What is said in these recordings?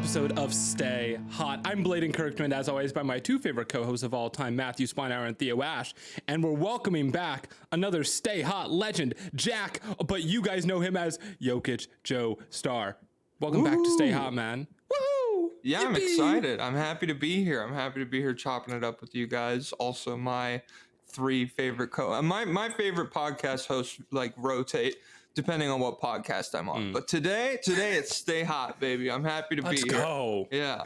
episode of Stay Hot. I'm Blaiden Kirkman, as always, by my two favorite co-hosts of all time, Matthew Spinauer and Theo Ash, and we're welcoming back another Stay Hot legend, Jack, but you guys know him as JokicJoestar. Welcome back to Stay Hot, man. Woohoo! Yeah, Yippee! I'm excited. I'm happy to be here. I'm happy to be here chopping it up with you guys. Also, my three favorite my favorite podcast hosts like rotate depending on what podcast I'm on. But today it's Stay Hot, baby. I'm happy to be here. Let's go. Yeah.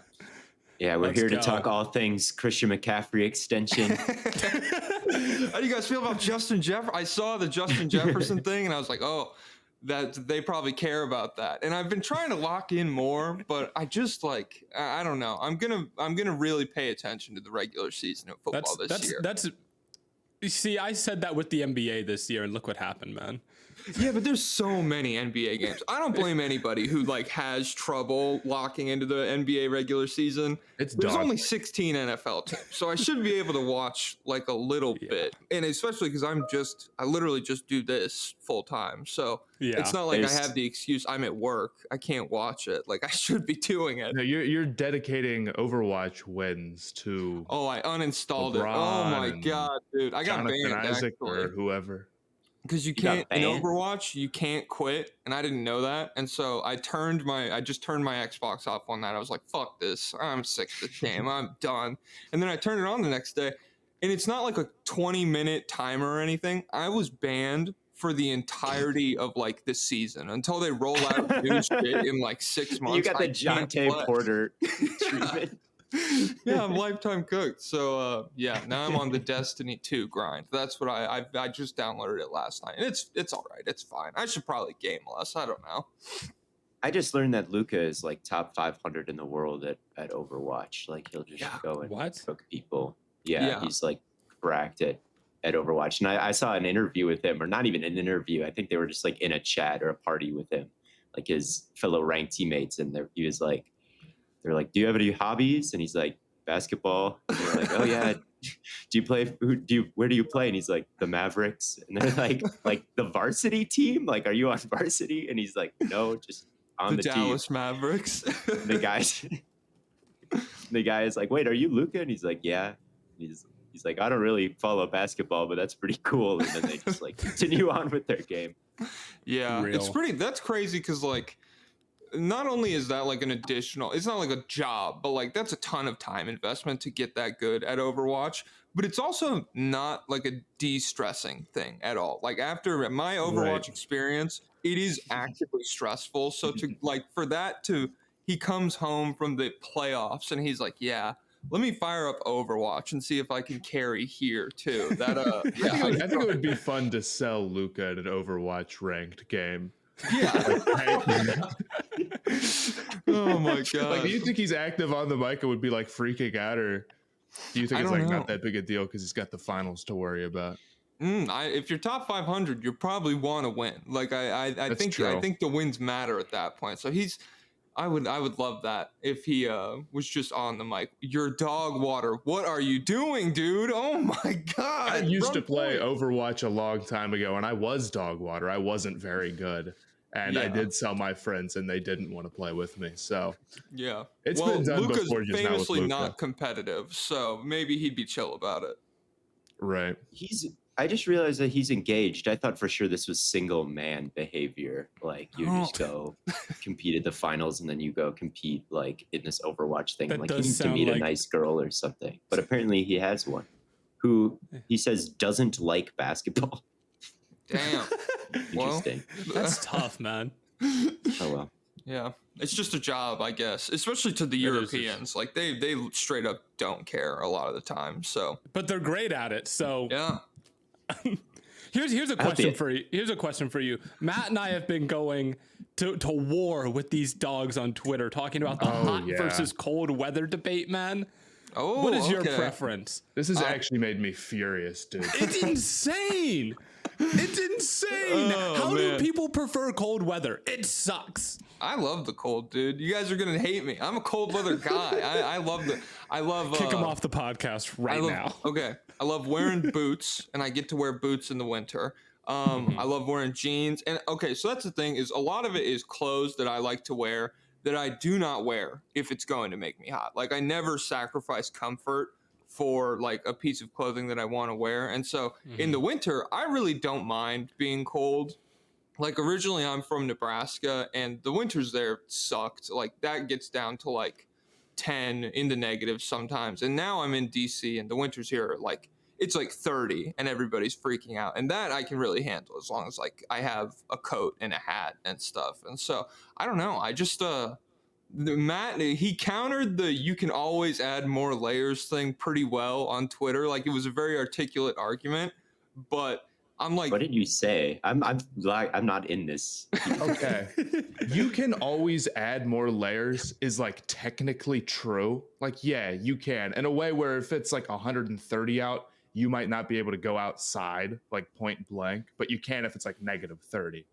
Yeah, we're Let's here go. to talk all things Christian McCaffrey extension. How do you guys feel about Justin Jefferson? I saw the Justin Jefferson thing and I was like, oh, that they probably care about that. And I've been trying to lock in more, but I just like I don't know. I'm gonna really pay attention to the regular season of football this year. You see, I said that with the NBA this year, and look what happened, man. Yeah, but there's so many NBA games. I don't blame anybody who like has trouble locking into the NBA regular season. There's only 16 NFL teams, so I should be able to watch like a little bit, and especially because I literally just do this full time. So it's not like I have the excuse I'm at work, I can't watch it. Like I should be doing it. No, you're dedicating Overwatch wins to. Oh, I uninstalled it. LeBron Oh my god, dude! I got Jonathan banned Isaac actually. or whoever. Because you can't in Overwatch, you can't quit, and I didn't know that, and so I just turned my Xbox off on that. I was like, "Fuck this! I'm sick of this game. I'm done." And then I turned it on the next day, and it's not like a 20-minute timer or anything. I was banned for the entirety of like the season until they roll out new shit in like 6 months. You got the Jonte Porter treatment. Yeah, I'm lifetime cooked. So now I'm on the Destiny 2 grind. That's what I just downloaded it last night. And it's all right. It's fine. I should probably game less. I don't know. I just learned that Luka is like top 500 in the world at Overwatch. Like he'll just go and cook people. Yeah, he's like cracked at Overwatch. And I saw an interview with him, or not even an interview. I think they were just like in a chat or a party with him, like his fellow ranked teammates. And he was like, they're like, "Do you have any hobbies?" And he's like, "Basketball." And they're like, "Oh yeah, do you play? Where do you play?" And he's like, "The Mavericks." And they're like the varsity team. Like, are you on varsity? And he's like, "No, just on the Dallas team." Mavericks. The guy is like, "Wait, are you Luka?" And he's like, "Yeah." And he's like, "I don't really follow basketball, but that's pretty cool." And then they just like continue on with their game. Yeah, that's crazy because like. Not only is that like it's not like a job, but like that's a ton of time investment to get that good at Overwatch, but it's also not like a de-stressing thing at all. Like after my Overwatch experience, it is actively stressful. So he comes home from the playoffs and he's like, yeah, let me fire up Overwatch and see if I can carry here too. That I think it would be fun to sell Luka at an Overwatch ranked game. Yeah. Oh my god. Like, do you think he's active on the mic and would be like freaking out, or do you think it's like not that big a deal because he's got the finals to worry about? If you're top 500, you probably want to win. Like I think the wins matter at that point. So I would love that if he was just on the mic. Your dog water. What are you doing, dude? Oh my god. I used to play Overwatch a long time ago, and I was dog water. I wasn't very good. And I did sell my friends, and they didn't want to play with me. So it's been done Luka's before. Just famously now with not competitive, so maybe he'd be chill about it. Right. I just realized that he's engaged. I thought for sure this was single man behavior. Like you just go compete at the finals and then you go compete like in this Overwatch thing. Like he needs to meet a nice girl or something. But apparently he has one who he says doesn't like basketball. Damn. Interesting. That's tough, man. Oh well. Yeah. It's just a job, I guess, especially to the Europeans. Like they straight up don't care a lot of the time. So, but they're great at it. So yeah. Here's a question for you. Here's a question for you. Matt and I have been going to war with these dogs on Twitter, talking about the hot versus cold weather debate, man. Oh, what is your preference? This has actually made me furious, dude. It's insane. It's insane. How do people prefer cold weather? It sucks. I love the cold, dude. You guys are gonna hate me. I'm a cold weather guy. I love kick him off the podcast now. Okay. I love wearing boots, and I get to wear boots in the winter. I love wearing jeans. And okay, so that's the thing, is a lot of it is clothes that I like to wear that I do not wear if it's going to make me hot. Like I never sacrifice comfort for like a piece of clothing that I want to wear. And so in the winter, I really don't mind being cold. Like originally I'm from Nebraska and the winters there sucked. Like that gets down to like 10 in the negatives sometimes. And now I'm in DC and the winters here are like, it's like 30 and everybody's freaking out. And that I can really handle as long as like I have a coat and a hat and stuff. And so I don't know. I just, Matt, he countered the you can always add more layers thing pretty well on Twitter. Like it was a very articulate argument, but I'm like, what did you say? I'm not in this. Okay. You can always add more layers is like technically true. Like, yeah, you can in a way where if it's like 130 out, you might not be able to go outside like point blank, but you can if it's like negative 30.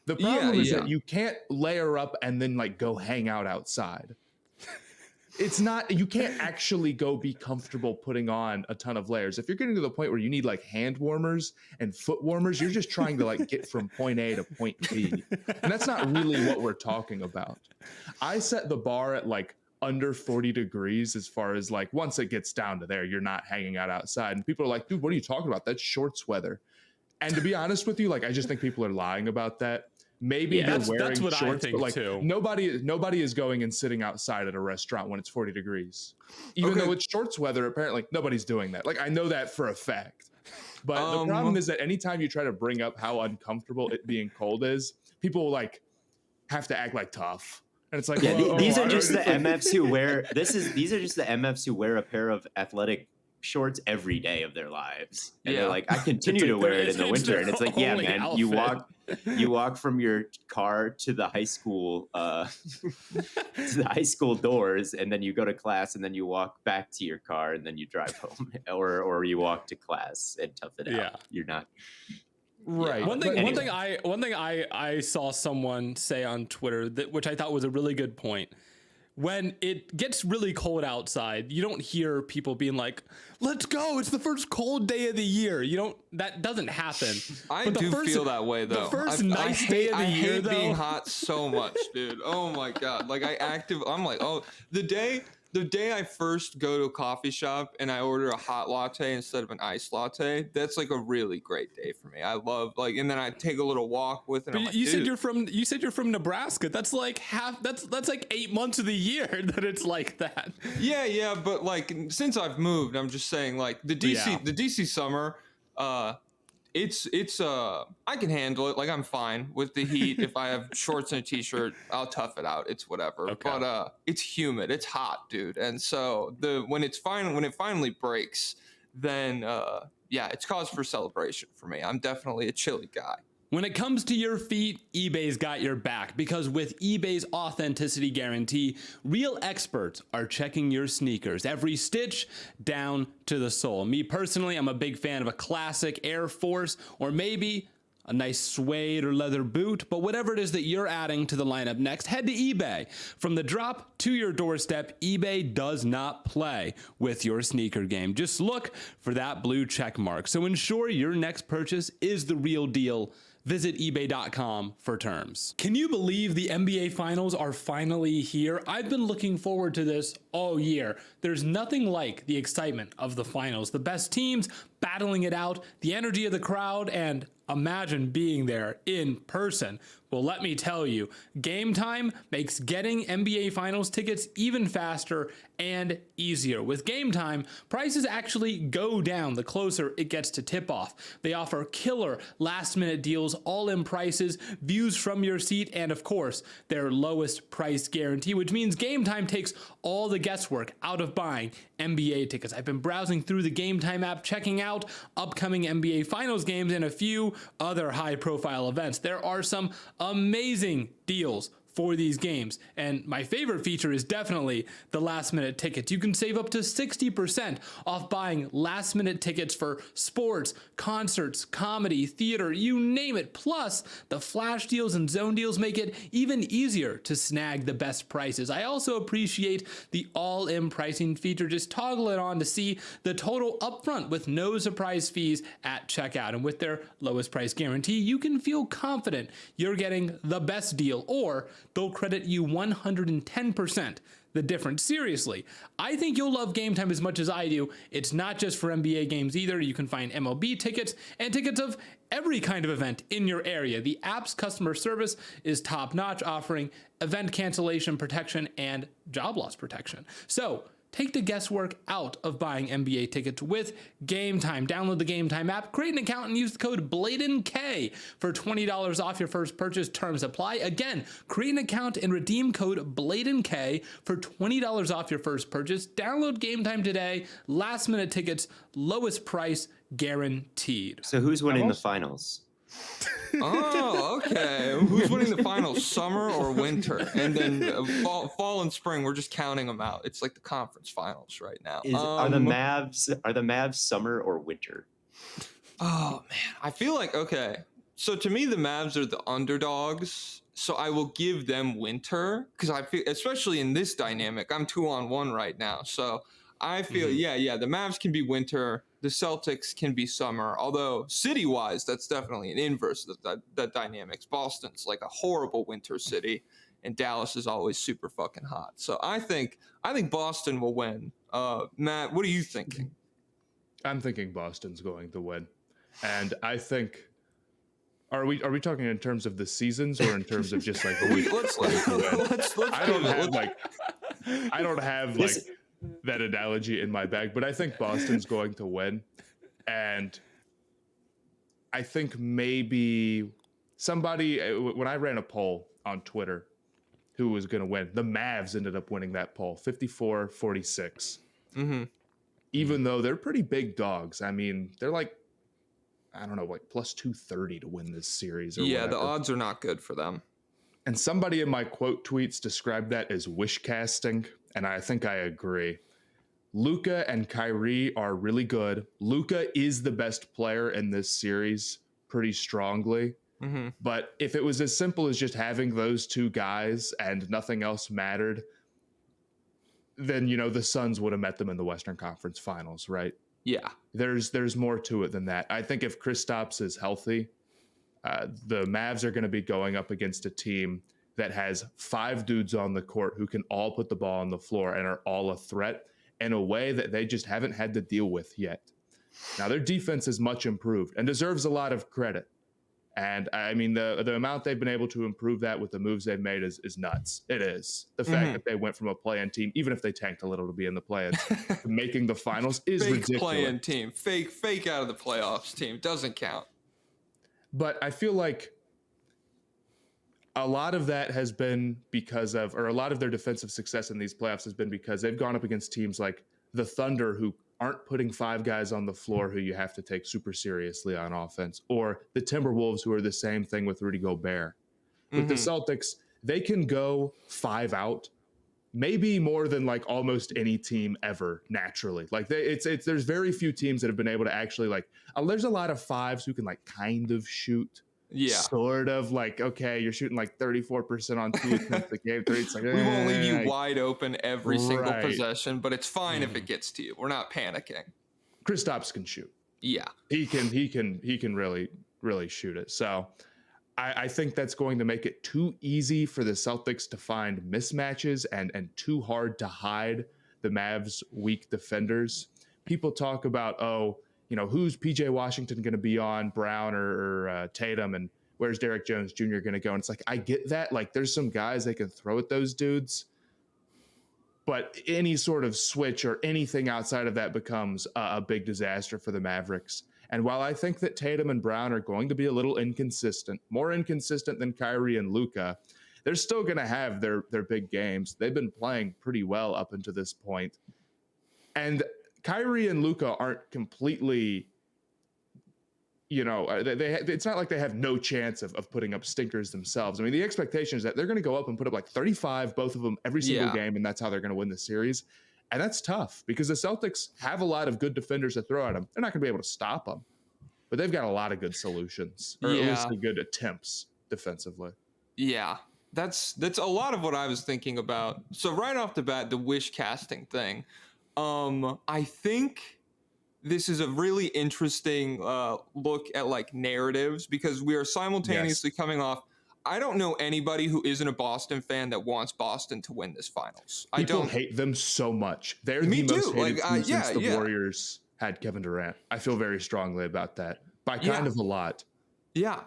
The problem is that you can't layer up and then like go hang out outside. It's not, you can't actually go be comfortable putting on a ton of layers. If you're getting to the point where you need like hand warmers and foot warmers, you're just trying to like get from point A to point B. And that's not really what we're talking about. I set the bar at like under 40 degrees as far as like, once it gets down to there, you're not hanging out outside. And people are like, dude, what are you talking about? That's shorts weather. And to be honest with you, like, I just think people are lying about that. Maybe they're wearing shorts, I think, but like too. Nobody is going and sitting outside at a restaurant when it's 40 degrees. Even though it's shorts weather, apparently nobody's doing that. Like I know that for a fact. But the problem is that anytime you try to bring up how uncomfortable it being cold is, people like have to act like tough. And it's like, these are just the MFs who wear these are just the MFs who wear a pair of athletic shorts every day of their lives. And they're like, I continue to wear it in the winter. And it's like, yeah, man, outfit. You walk from your car to the high school doors, and then you go to class, and then you walk back to your car, and then you drive home, or you walk to class and tough it out. You're not right. One thing I saw someone say on Twitter that which I thought was a really good point. When it gets really cold outside, you don't hear people being like, let's go, it's the first cold day of the year. That doesn't happen. I do feel that way though. The first nice day of the year, I hate being hot so much, dude. Oh my God. Like I'm like, the day I first go to a coffee shop and I order a hot latte instead of an iced latte, that's like a really great day for me. I love and then I take a little walk with it. But like, you said you're from Nebraska. That's like that's like 8 months of the year that it's like that. Yeah, but like since I've moved, I'm just saying like the DC summer, it's I can handle it. Like I'm fine with the heat. If I have shorts and a t-shirt, I'll tough it out. It's whatever. Okay. But it's humid. It's hot, dude. And so when it finally breaks, then it's cause for celebration for me. I'm definitely a chilly guy. When it comes to your feet, eBay's got your back, because with eBay's authenticity guarantee, real experts are checking your sneakers, every stitch down to the sole. Me personally, I'm a big fan of a classic Air Force, or maybe a nice suede or leather boot, but whatever it is that you're adding to the lineup next, head to eBay. From the drop to your doorstep, eBay does not play with your sneaker game. Just look for that blue check mark. So ensure your next purchase is the real deal. Visit ebay.com for terms. Can you believe the NBA Finals are finally here? I've been looking forward to this all year. There's nothing like the excitement of the finals. The best teams battling it out, the energy of the crowd, and imagine being there in person. Well, let me tell you, Game Time makes getting NBA Finals tickets even faster and easier. With Game Time, prices actually go down the closer it gets to tip-off. They offer killer last-minute deals, all-in prices, views from your seat, and of course, their lowest price guarantee, which means Game Time takes all the guesswork out of buying NBA tickets. I've been browsing through the Game Time app, checking out upcoming NBA Finals games and a few other high-profile events. There are some amazing deals for these games, and my favorite feature is definitely the last-minute tickets. You can save up to 60% off buying last-minute tickets for sports, concerts, comedy, theater, you name it. Plus, the flash deals and zone deals make it even easier to snag the best prices. I also appreciate the all-in pricing feature. Just toggle it on to see the total upfront with no surprise fees at checkout. And with their lowest price guarantee, you can feel confident you're getting the best deal, or they'll credit you 110% the difference. Seriously, I think you'll love Game Time as much as I do. It's not just for NBA games either. You can find MLB tickets and tickets of every kind of event in your area. The app's customer service is top-notch, offering event cancellation protection and job loss protection. So take the guesswork out of buying NBA tickets with Game Time. Download the Game Time app, create an account, and use the code BLAIDENK for $20 off your first purchase. Terms apply. Again, create an account and redeem code BLAIDENK for $20 off your first purchase. Download Game Time today. Last minute tickets, lowest price guaranteed. So who's winning the finals? Oh, okay. Who's winning the finals, summer or winter? And then fall and spring, we're just counting them out. It's like the conference finals right now. Are the Mavs summer or winter? Oh man, I feel like, okay. So to me, the Mavs are the underdogs. So I will give them winter because I feel, especially in this dynamic, I'm 2-on-1 right now. So I feel, the Mavs can be winter. The Celtics can be summer, although city-wise, that's definitely an inverse of that dynamics. Boston's like a horrible winter city, and Dallas is always super fucking hot. So I think Boston will win. Matt, what are you thinking? I'm thinking Boston's going to win, and I think. Are we talking in terms of the seasons or in terms of just like the week? let's I don't have that analogy in my bag, but I think Boston's going to win. And I think maybe somebody, when I ran a poll on Twitter, who was going to win, the Mavs ended up winning that poll, 54-46. Even though they're pretty big dogs. I mean, they're like, I don't know, like plus 230 to win this series. Or whatever. The odds are not good for them. And somebody in my quote tweets described that as wish casting, and I think I agree. Luka and Kyrie are really good. Luka is the best player in this series pretty strongly. But if it was as simple as just having those two guys and nothing else mattered, then, the Suns would have met them in the Western Conference Finals, right? Yeah. There's more to it than that. I think if Kristaps is healthy, the Mavs are going to be going up against a team that has 5 dudes on the court who can all put the ball on the floor and are all a threat in a way that they just haven't had to deal with yet. Now, their defense is much improved and deserves a lot of credit. And I mean, the amount they've been able to improve that with the moves they've made is nuts. It is. The fact that they went from a play-in team, even if they tanked a little to be in the play-in, to making the finals is fake ridiculous. Play-in team, fake out of the playoffs team, doesn't count. But I feel like a lot of that has been because of, or a lot of their defensive success in these playoffs has been because they've gone up against teams like the Thunder, who aren't putting 5 guys on the floor who you have to take super seriously on offense, or the Timberwolves, who are the same thing with Rudy Gobert. With the Celtics, they can go 5 out, maybe more than like almost any team ever naturally. Like there's very few teams that have been able to actually there's a lot of 5s who can like kind of shoot. Yeah. Sort of like, okay, you're shooting like 34% on 2 attempts a game. 3, it's like, we won't leave you wide open every single possession, but it's fine if it gets to you. We're not panicking. Kristaps can shoot. Yeah. He can really, really shoot it. So I think that's going to make it too easy for the Celtics to find mismatches and too hard to hide the Mavs' weak defenders. People talk about, who's PJ Washington going to be on, Brown or Tatum, and where's Derrick Jones Jr. going to go? And it's like, I get that. Like, there's some guys they can throw at those dudes, but any sort of switch or anything outside of that becomes a big disaster for the Mavericks. And while I think that Tatum and Brown are going to be a little inconsistent, more inconsistent than Kyrie and Luka, they're still going to have their big games. They've been playing pretty well up until this point. And Kyrie and Luka aren't completely, it's not like they have no chance of putting up stinkers themselves. I mean, the expectation is that they're going to go up and put up like 35, both of them, every single game, and that's how they're going to win the series. And that's tough because the Celtics have a lot of good defenders to throw at them. They're not going to be able to stop them, but they've got a lot of good solutions, or at least good attempts defensively. Yeah, that's a lot of what I was thinking about. So right off the bat, the wish casting thing. I think this is a really interesting look at like narratives because we are simultaneously coming off I don't know anybody who isn't a Boston fan that wants Boston to win this finals. People hate them so much. They're the most hated team since the Warriors had Kevin Durant. I feel very strongly about that by kind of a lot. Yeah.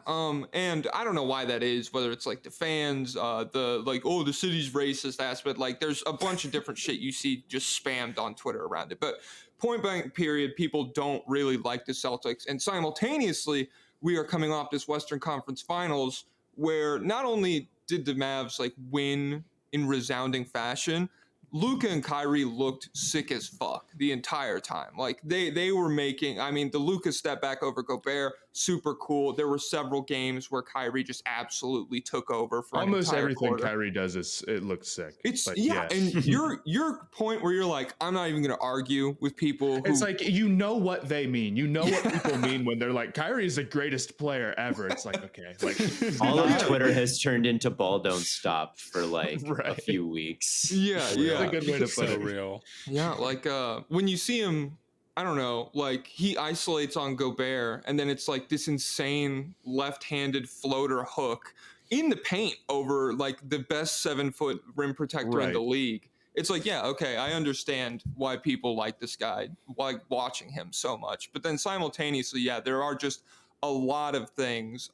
And I don't know why that is, whether it's like the fans, the city's racist aspect, like there's a bunch of different shit you see just spammed on Twitter around it. But point blank period, people don't really like the Celtics. And simultaneously, we are coming off this Western Conference Finals where not only did the Mavs like win in resounding fashion, Luka and Kyrie looked sick as fuck the entire time. Like they were making, I mean, the Luka step back over Gobert, super cool. There were several games where Kyrie just absolutely took over for almost everything quarter. Kyrie does it looks sick. It's and your point where you're like, I'm not even gonna argue with people. It's like, you know what they mean. You know what people mean when they're like, Kyrie is the greatest player ever. It's like, okay, like all of Twitter has turned into ball don't stop for like a few weeks. Yeah. That's a good way to put it. Real. Yeah, like when you see him, I don't know, like he isolates on Gobert and then it's like this insane left-handed floater hook in the paint over like the best 7-foot rim protector in the league. It's like, yeah, okay, I understand why people like this guy, like watching him so much. But then simultaneously, yeah, there are just a lot of things.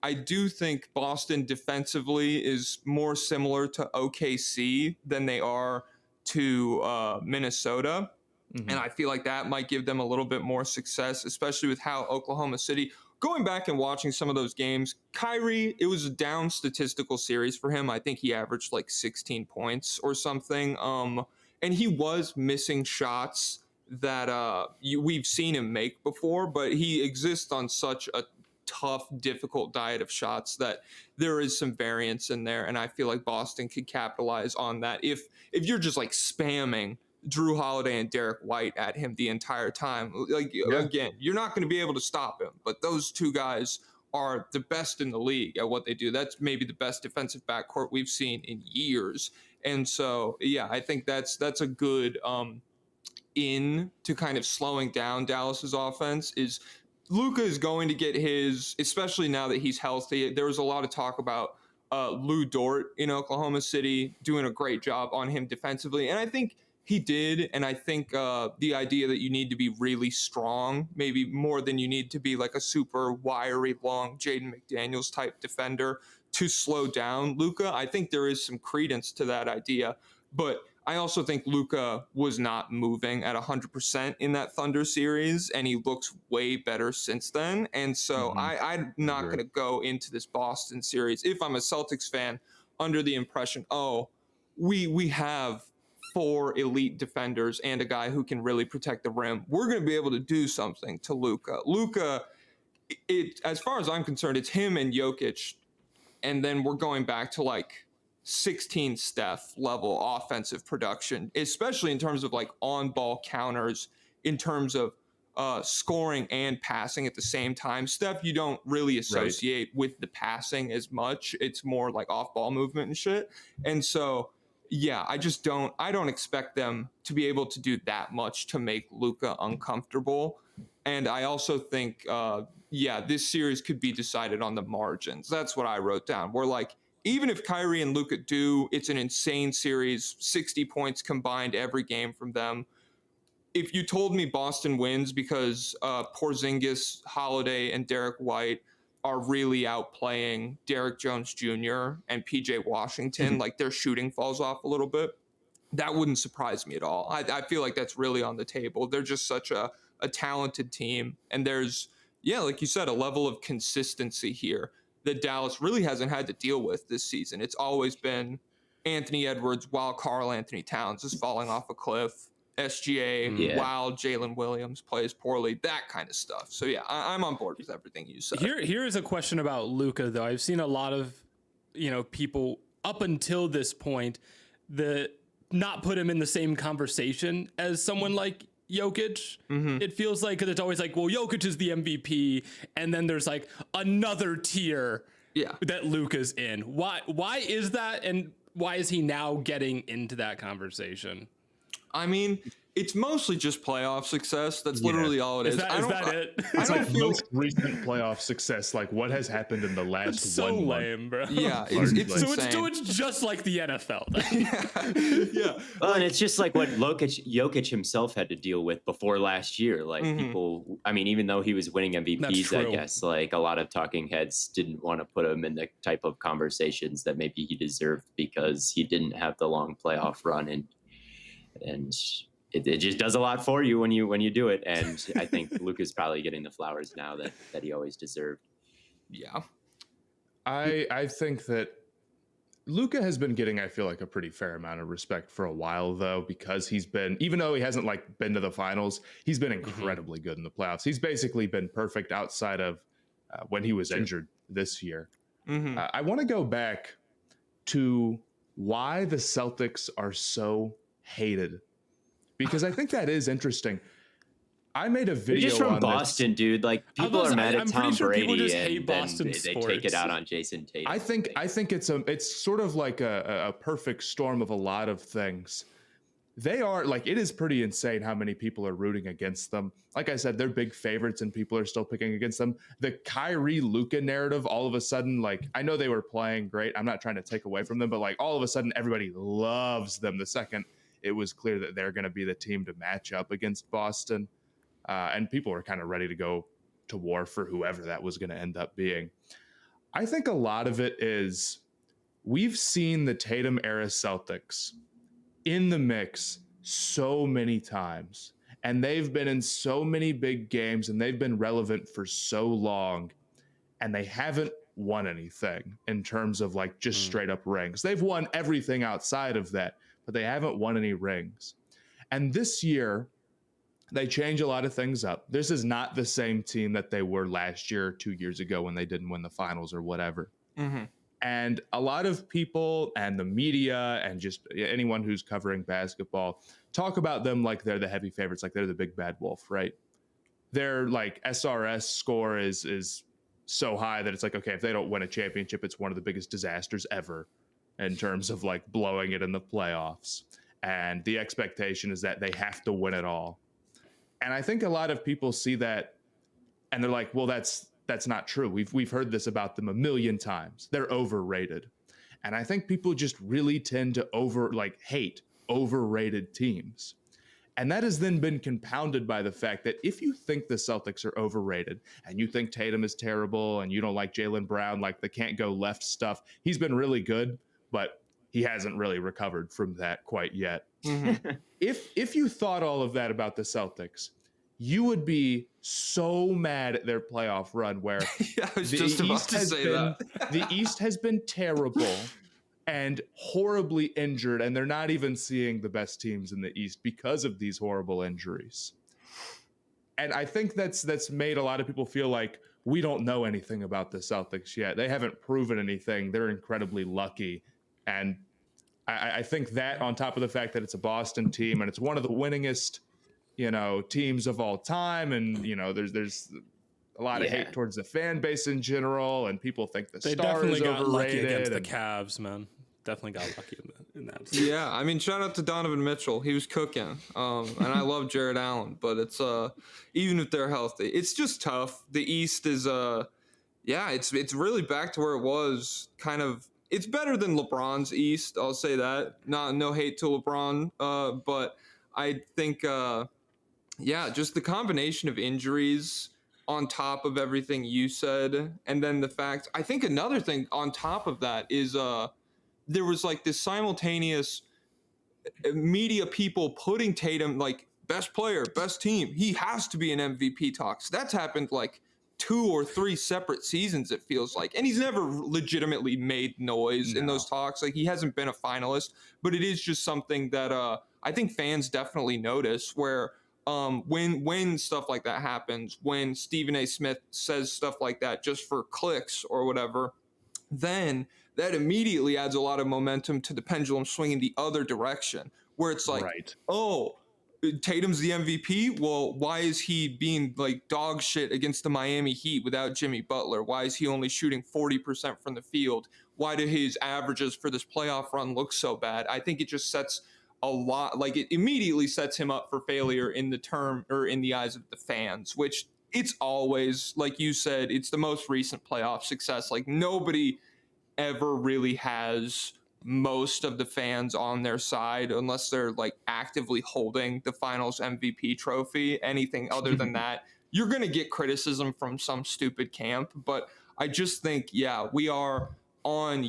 I do think Boston defensively is more similar to OKC than they are to Minnesota. Mm-hmm. And I feel like that might give them a little bit more success, especially with how Oklahoma City, going back and watching some of those games, Kyrie, it was a down statistical series for him. I think he averaged like 16 points or something. And he was missing shots that we've seen him make before, but he exists on such a tough, difficult diet of shots that there is some variance in there. And I feel like Boston could capitalize on that. If you're just like spamming Drew Holiday and Derek White at him the entire time, again, you're not going to be able to stop him. But those two guys are the best in the league at what they do. That's maybe the best defensive backcourt we've seen in years. And so, yeah, I think that's a good in to kind of slowing down Dallas's offense. Is Luka is going to get his, especially now that he's healthy. There was a lot of talk about Lou Dort in Oklahoma City doing a great job on him defensively. And I think he did. And I think the idea that you need to be really strong, maybe more than you need to be like a super wiry, long Jaden McDaniels type defender to slow down Luka. I think there is some credence to that idea. But I also think Luka was not moving at 100% in that Thunder series, and he looks way better since then. And so I'm not going to go into this Boston series, if I'm a Celtics fan, under the impression, we have 4 elite defenders and a guy who can really protect the rim. We're going to be able to do something to Luka. Luka, as far as I'm concerned, it's him and Jokic, and then we're going back to like 16 Steph level offensive production, especially in terms of like on ball counters, in terms of scoring and passing at the same time. Steph, you don't really associate with the passing as much. It's more like off ball movement and shit. And so, yeah, I don't expect them to be able to do that much to make Luka uncomfortable. And I also think, this series could be decided on the margins. That's what I wrote down. We're like, even if Kyrie and Luka do, it's an insane series, 60 points combined every game from them. If you told me Boston wins because Porzingis, Holiday, and Derek White are really outplaying Derek Jones Jr. and PJ Washington, like their shooting falls off a little bit, that wouldn't surprise me at all. I feel like that's really on the table. They're just such a talented team. And there's, like you said, a level of consistency here that Dallas really hasn't had to deal with this season. It's always been Anthony Edwards while Karl Anthony Towns is falling off a cliff, SGA while Jalen Williams plays poorly, that kind of stuff. So yeah, I'm on board with everything you said. Here is a question about Luka, though. I've seen a lot of people up until this point that not put him in the same conversation as someone like Jokic. It feels like, because it's always like, well, Jokic is the MVP, and then there's like another tier that Luka's in. Why is that, and why is he now getting into that conversation? I mean, It's mostly just playoff success. That's literally all it is. Is that it? It's like most recent playoff success. Like what has happened in the last That's so 1 lame, month. bro. Yeah, it's so it's just like the NFL. Yeah. Well, and it's just like what Jokic himself had to deal with before last year. Like people, I mean, even though he was winning MVPs, I guess like a lot of talking heads didn't want to put him in the type of conversations that maybe he deserved because he didn't have the long playoff run, and it just does a lot for you when you do it. And I think Luka's probably getting the flowers now that he always deserved. Yeah. I think that Luka has been getting, I feel like, a pretty fair amount of respect for a while, though, because he's been, even though he hasn't like been to the finals, he's been incredibly good in the playoffs. He's basically been perfect outside of when he was injured this year. I want to go back to why the Celtics are so hated, because I think that is interesting. I made a video. They're just from on Boston, this. dude. Like people are mad at Tom Brady, and then they take it out on Jayson Tatum. I think it's sort of like a perfect storm of a lot of things. They are like, it is pretty insane how many people are rooting against them. Like I said, they're big favorites and people are still picking against them. The Kyrie Luka narrative, all of a sudden, like, I know they were playing great. I'm not trying to take away from them, but like all of a sudden everybody loves them the second it was clear that they're going to be the team to match up against Boston. And people were kind of ready to go to war for whoever that was going to end up being. I think a lot of it is we've seen the Tatum era Celtics in the mix so many times, and they've been in so many big games and they've been relevant for so long, and they haven't won anything in terms of like just straight up rings. They've won everything outside of that, but they haven't won any rings. And this year, they change a lot of things up. This is not the same team that they were last year or 2 years ago when they didn't win the finals or whatever. And a lot of people and the media and just anyone who's covering basketball talk about them like they're the heavy favorites, like they're the big bad wolf, right? Their like SRS score is so high that it's like, okay, if they don't win a championship, it's one of the biggest disasters ever in terms of like blowing it in the playoffs. And the expectation is that they have to win it all. And I think a lot of people see that and they're like, well, that's not true. We've heard this about them a million times. They're overrated. And I think people just really tend to hate overrated teams. And that has then been compounded by the fact that if you think the Celtics are overrated and you think Tatum is terrible and you don't like Jaylen Brown, like the can't go left stuff, he's been really good, but he hasn't really recovered from that quite yet. If you thought all of that about the Celtics, you would be so mad at their playoff run where I was just about to say that. The East has been terrible and horribly injured, and they're not even seeing the best teams in the East because of these horrible injuries. And I think that's made a lot of people feel like we don't know anything about the Celtics yet. They haven't proven anything. They're incredibly lucky. And I think that on top of the fact that it's a Boston team and it's one of the winningest, teams of all time, and there's a lot of hate towards the fan base in general, and people think the star is overrated. They definitely got lucky against the Cavs, man. Definitely got lucky in that. Yeah, I mean, shout out to Donovan Mitchell. He was cooking, and I love Jared Allen. But it's even if they're healthy, it's just tough. The East is it's really back to where it was. Kind of, it's better than LeBron's East. I'll say that. No hate to LeBron, but I think just the combination of injuries on top of everything you said, and then the fact, I think another thing on top of that is there was like this simultaneous media people putting Tatum like best player, best team. He has to be in MVP talks. That's happened like 2 or 3 separate seasons, it feels like. And he's never legitimately made noise in those talks. Like, he hasn't been a finalist, but it is just something that I think fans definitely notice, where when stuff like that happens, when Stephen A. Smith says stuff like that just for clicks or whatever, then that immediately adds a lot of momentum to the pendulum swinging the other direction, where it's like, oh, Tatum's the MVP? Well, why is he being like dog shit against the Miami Heat without Jimmy Butler? Why is he only shooting 40% from the field? Why do his averages for this playoff run look so bad? I think it just sets a lot. Like, it immediately sets him up for failure in the eyes of the fans, which it's always, like you said, it's the most recent playoff success. Like, nobody ever really has most of the fans on their side unless they're like actively holding the finals MVP trophy. Anything other than that, you're going to get criticism from some stupid camp. But I just think, yeah, we are on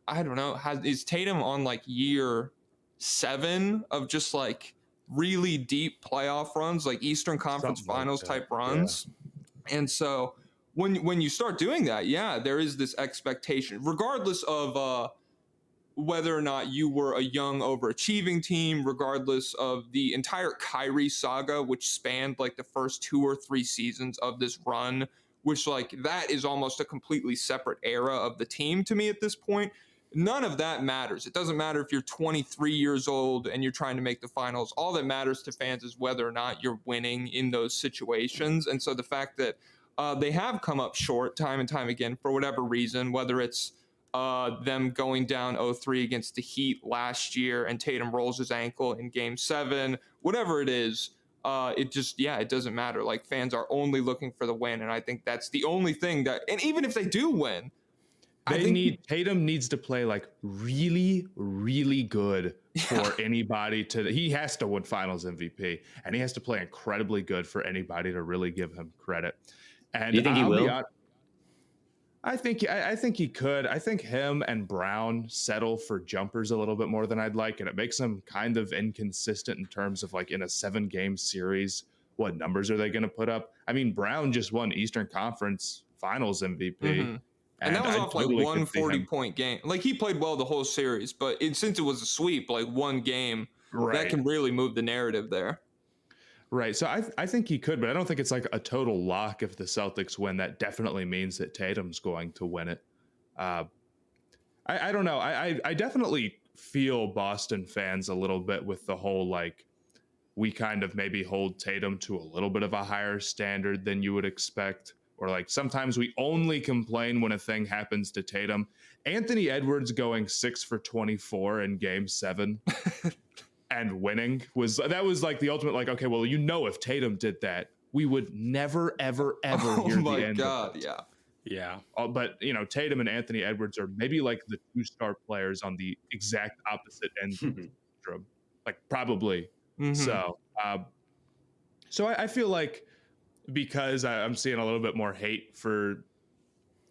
I don't know, is Tatum on like year 7 of just like really deep playoff runs, like Eastern Conference Finals type runs. Yeah. And so when you start doing that, yeah, there is this expectation, regardless of whether or not you were a young overachieving team, regardless of the entire Kyrie saga, which spanned like the first 2 or 3 seasons of this run, which like that is almost a completely separate era of the team to me at this point. None of that matters. It doesn't matter if you're 23 years old and you're trying to make the finals. All that matters to fans is whether or not you're winning in those situations. And so the fact that they have come up short time and time again for whatever reason, whether it's them going down 0-3 against the Heat last year and Tatum rolls his ankle in game 7, whatever it is, it doesn't matter. Like, fans are only looking for the win. And I think that's the only thing and even if they do win, Tatum needs to play like really, really good for anybody he has to win finals MVP, and he has to play incredibly good for anybody to really give him credit. And do you think he will? I think he could. I think him and Brown settle for jumpers a little bit more than I'd like, and it makes them kind of inconsistent in terms of like in a 7-game series, what numbers are they going to put up? I mean, Brown just won Eastern Conference Finals MVP. Mm-hmm. And that was off like 140-point game. Like, he played well the whole series, but since it was a sweep, like one game, that can really move the narrative there. Right. So I think he could, but I don't think it's like a total lock if the Celtics win. That definitely means that Tatum's going to win it. I don't know. I definitely feel Boston fans a little bit with the whole, like, we kind of maybe hold Tatum to a little bit of a higher standard than you would expect. Or like sometimes we only complain when a thing happens to Tatum. Anthony Edwards going 6 for 24 in game 7 and winning was like the ultimate, like, okay, well, if Tatum did that, we would never, ever, ever hear the end of it. Yeah. But, Tatum and Anthony Edwards are maybe like the 2-star players on the exact opposite end of the spectrum. Like, probably. Mm-hmm. So I feel like, because I'm seeing a little bit more hate for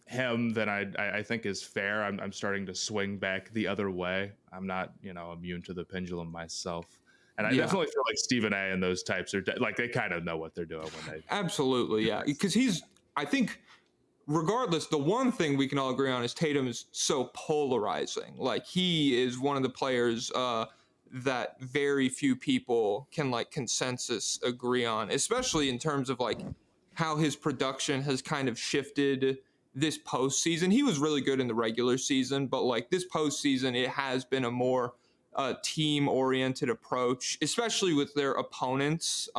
him than I think is fair, I'm starting to swing back the other way. I'm not, immune to the pendulum myself. And I definitely feel like Stephen A and those types are like, they kind of know what they're doing when they. Absolutely, yeah. Because I think, regardless, the one thing we can all agree on is Tatum is so polarizing. Like, he is one of the players that very few people can like consensus agree on, especially in terms of like how his production has kind of shifted this postseason. He was really good in the regular season, but like this postseason, it has been a more team-oriented approach, especially with their opponents.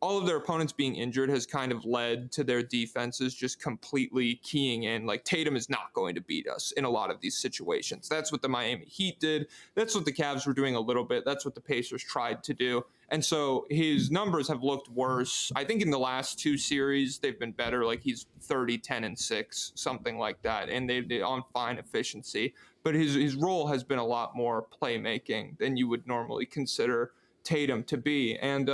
All of their opponents being injured has kind of led to their defenses just completely keying in. Like, Tatum is not going to beat us in a lot of these situations. That's what the Miami Heat did. That's what the Cavs were doing a little bit. That's what the Pacers tried to do. And so his numbers have looked worse. I think in the last 2 series, they've been better. Like, he's 30, 10, and 6, something like that. And they're on fine efficiency. But his role has been a lot more playmaking than you would normally consider Tatum to be. And,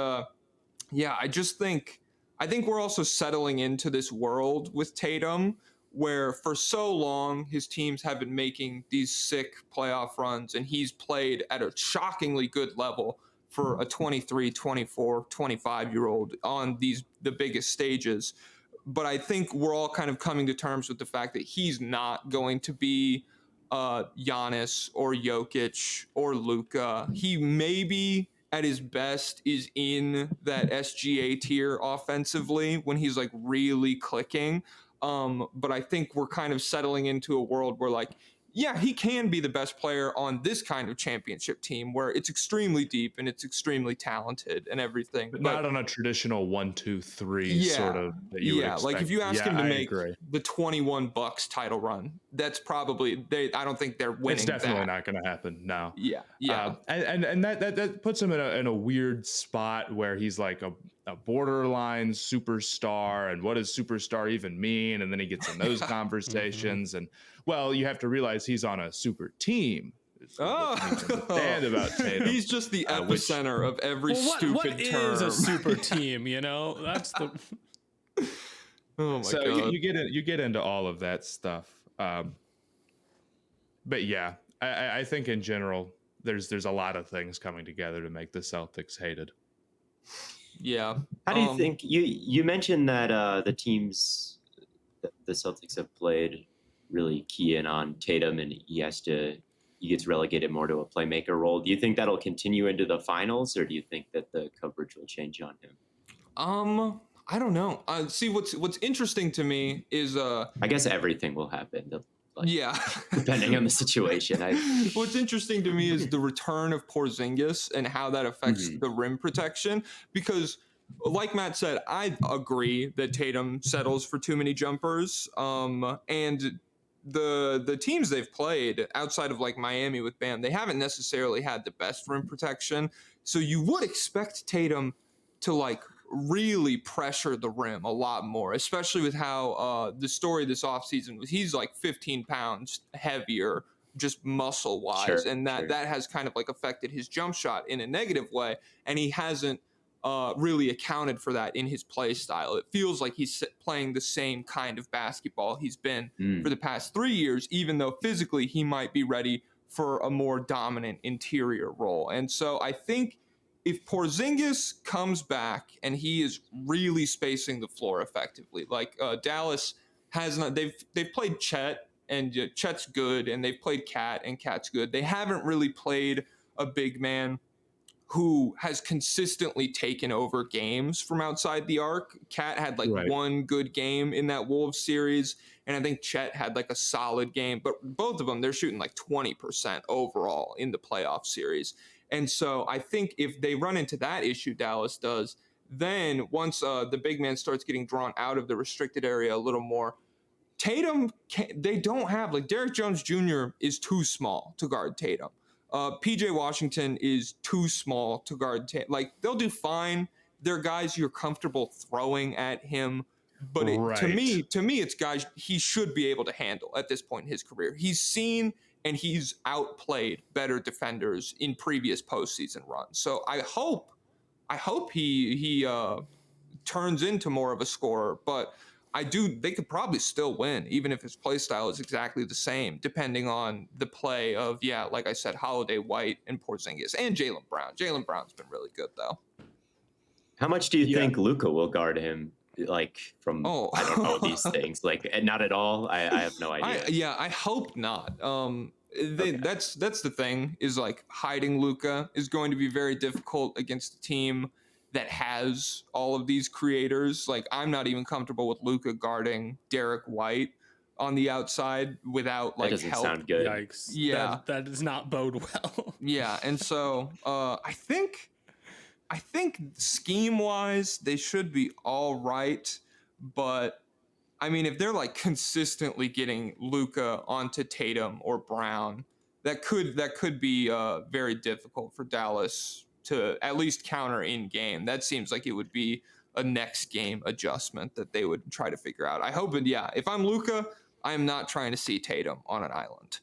I think we're also settling into this world with Tatum where for so long his teams have been making these sick playoff runs, and he's played at a shockingly good level for a 23, 24, 25-year-old on the biggest stages. But I think we're all kind of coming to terms with the fact that he's not going to be Giannis or Jokic or Luka. He maybe at his best is in that SGA tier offensively when he's like really clicking. But I think we're kind of settling into a world where like yeah, he can be the best player on this kind of championship team where it's extremely deep and it's extremely talented and everything. But not on a traditional 1-2-3 sort of that you would expect. Like if you ask him to make agree. the 21 Bucks title run, that's probably I don't think they're winning. It's definitely not going to happen. No. Yeah. And that puts him in a weird spot where he's like a borderline superstar, and what does superstar even mean? And then he gets in those conversations, and well, you have to realize he's on a super team. Understand about Tatum. He's just the epicenter of every stupid term. What is a super team? That's the. Oh my god! So you get into all of that stuff, but yeah, I think in general there's a lot of things coming together to make the Celtics hated. Yeah. How do you think you mentioned that the teams the Celtics have played really key in on Tatum, and he gets relegated more to a playmaker role? Do you think that'll continue into the finals, or do you think that the coverage will change on him? I don't know. See, what's interesting to me is I guess everything will happen. Yeah. Depending on the situation. What's interesting to me is the return of Porzingis and how that affects the rim protection, because like Matt said, I agree that Tatum settles for too many jumpers. And the teams they've played outside of like Miami with Bam, they haven't necessarily had the best rim protection. So you would expect Tatum to like really pressure the rim a lot more, especially with how the story this offseason was he's like 15 pounds heavier, just muscle wise. And that has kind of like affected his jump shot in a negative way. And he hasn't really accounted for that in his play style. It feels like he's playing the same kind of basketball he's been for the past 3 years, even though physically he might be ready for a more dominant interior role. And so I think if Porzingis comes back and he is really spacing the floor effectively, like Dallas has not, they've played Chet, and Chet's good, and they've played Cat, and Cat's good. They haven't really played a big man who has consistently taken over games from outside the arc. Cat had like one good game in that Wolves series, and I think Chet had like a solid game, but both of them, they're shooting like 20% overall in the playoff series. And so I think if they run into that issue, Dallas does, then once the big man starts getting drawn out of the restricted area a little more, Tatum, they don't have, like Derrick Jones Jr. is too small to guard Tatum. PJ Washington is too small to guard Tatum. Like, they'll do fine. They're guys you're comfortable throwing at him. But to me, it's guys he should be able to handle at this point in his career. He's seen and he's outplayed better defenders in previous postseason runs. So I hope he turns into more of a scorer, but they could probably still win, even if his play style is exactly the same, depending on the play of, like I said, Holiday, White, and Porzingis, and Jaylen Brown. Jaylen Brown's been really good, though. How much do you think Luka will guard him? Like from, I don't know these things, like not at all. I have no idea. I hope not. That's the thing, is like hiding Luka is going to be very difficult against a team that has all of these creators. Like, I'm not even comfortable with Luka guarding Derek White on the outside without like that help. Sound good. Yikes. Yeah, that does not bode well. Yeah, and so I think scheme-wise, they should be all right. But, I mean, if they're, like, consistently getting Luka onto Tatum or Brown, that could be very difficult for Dallas to at least counter in-game. That seems like it would be a next-game adjustment that they would try to figure out. I hope, if I'm Luka, I am not trying to see Tatum on an island.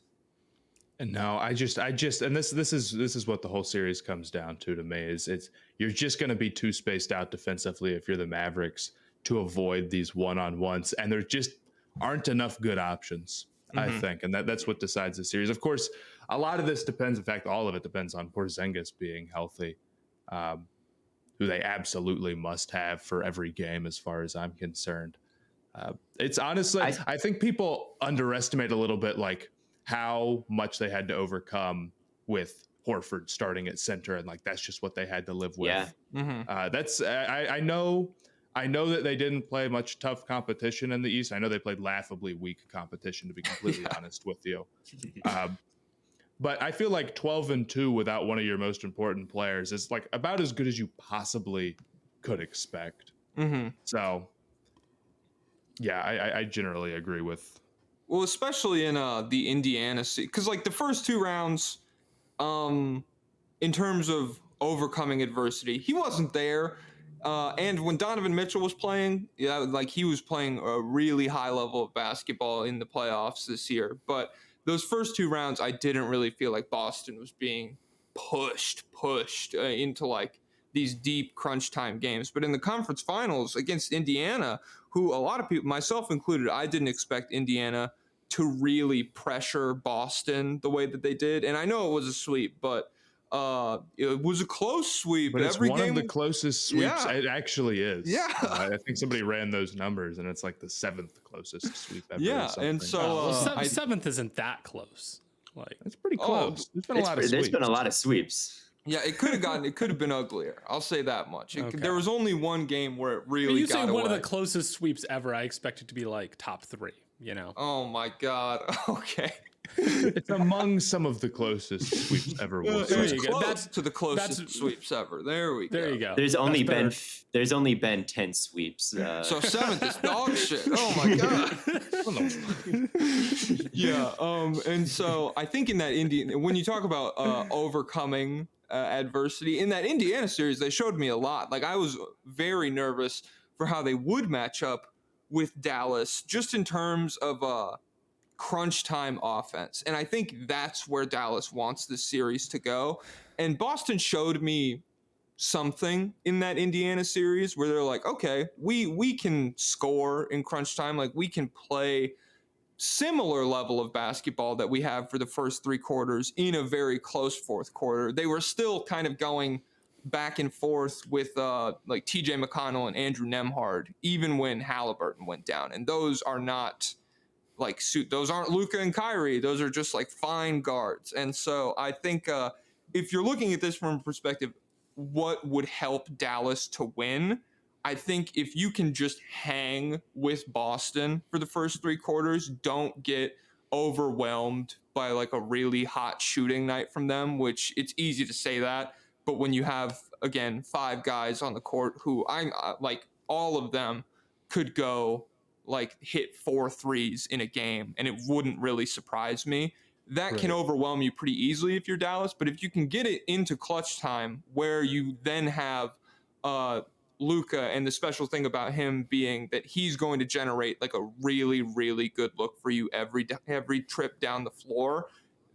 No, I just, and this is what the whole series comes down to me, is you're just going to be too spaced out defensively if you're the Mavericks to avoid these one-on-ones, and there just aren't enough good options, I think, and that's what decides the series. Of course, a lot of this depends, in fact, all of it depends on Porzingis being healthy, who they absolutely must have for every game as far as I'm concerned. It's honestly, I think people underestimate a little bit, like, how much they had to overcome with Horford starting at center, and like that's just what they had to live with. Yeah. That's I know I know that they didn't play much tough competition in the East. I know they played laughably weak competition, to be completely honest with you. But I feel like 12-2 without one of your most important players is like about as good as you possibly could expect. So, yeah, I generally agree with. Well, especially in the Indiana series, because like the first 2 rounds, in terms of overcoming adversity, he wasn't there. And when Donovan Mitchell was playing, like he was playing a really high level of basketball in the playoffs this year. But those first 2 rounds, I didn't really feel like Boston was being pushed into like these deep crunch time games. But in the conference finals against Indiana, who a lot of people, myself included, I didn't expect Indiana to really pressure Boston the way that they did. And I know it was a sweep, but it was a close sweep. But it's one of the closest sweeps. It actually is. Yeah. I think somebody ran those numbers, and it's like the 7th closest sweep ever. Yeah, and so seventh isn't that close. Like it's pretty close. There's been a lot of sweeps. There's been a lot of sweeps. Yeah, it could have been uglier. I'll say that much. There was only one game where it really you got say one away. of the closest sweeps ever. I expect it to be like top 3. You know. Oh my God. Okay. It's among some of the closest sweeps ever. That's to the closest sweeps ever. There we go. There you go. There's only been 10 sweeps. So 7th is dog shit. Oh my God. Yeah. And so I think in that when you talk about overcoming adversity in that Indiana series, they showed me a lot. Like I was very nervous for how they would match up with Dallas, just in terms of crunch time offense. And I think that's where Dallas wants this series to go. And Boston showed me something in that Indiana series where they're like, okay, we can score in crunch time. Like we can play similar level of basketball that we have for the first 3 quarters in a very close 4th quarter. They were still kind of going back and forth with like TJ McConnell and Andrew Nembhard, even when Halliburton went down. And those are not like those aren't Luka and Kyrie. Those are just like fine guards. And so I think if you're looking at this from a perspective, what would help Dallas to win? I think if you can just hang with Boston for the first 3 quarters, don't get overwhelmed by like a really hot shooting night from them, which it's easy to say that. But when you have, again, 5 guys on the court who I'm like all of them could go like hit 4 threes in a game and it wouldn't really surprise me. That can overwhelm you pretty easily if you're Dallas. But if you can get it into clutch time where you then have Luka, and the special thing about him being that he's going to generate like a really, really good look for you every trip down the floor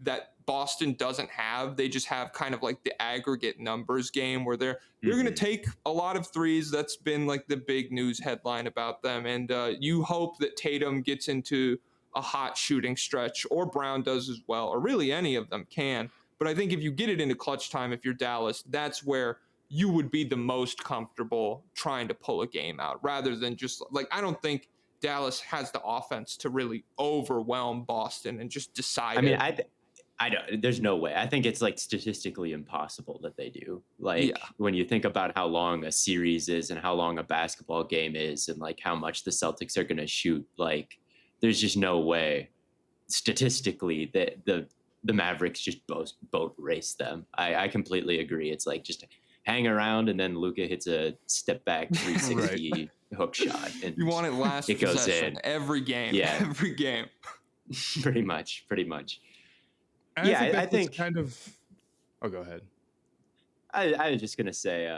that Boston doesn't have. They just have kind of like the aggregate numbers game where they're going to take a lot of threes. That's been like the big news headline about them. And you hope that Tatum gets into a hot shooting stretch, or Brown does as well, or really any of them can. But I think if you get it into clutch time, if you're Dallas, that's where you would be the most comfortable trying to pull a game out, rather than just like, I don't think Dallas has the offense to really overwhelm Boston and just decide. I mean, I don't, there's no way. I think it's like statistically impossible that they do. Like when you think about how long a series is and how long a basketball game is and like how much the Celtics are going to shoot, like there's just no way statistically that the Mavericks just boat race them. I completely agree. It's like just hang around and then Luka hits a step back 360 hook shot. And you want it last it goes in every game. Yeah. Every game. pretty much. And I think kind of. Oh, go ahead. I was just gonna say,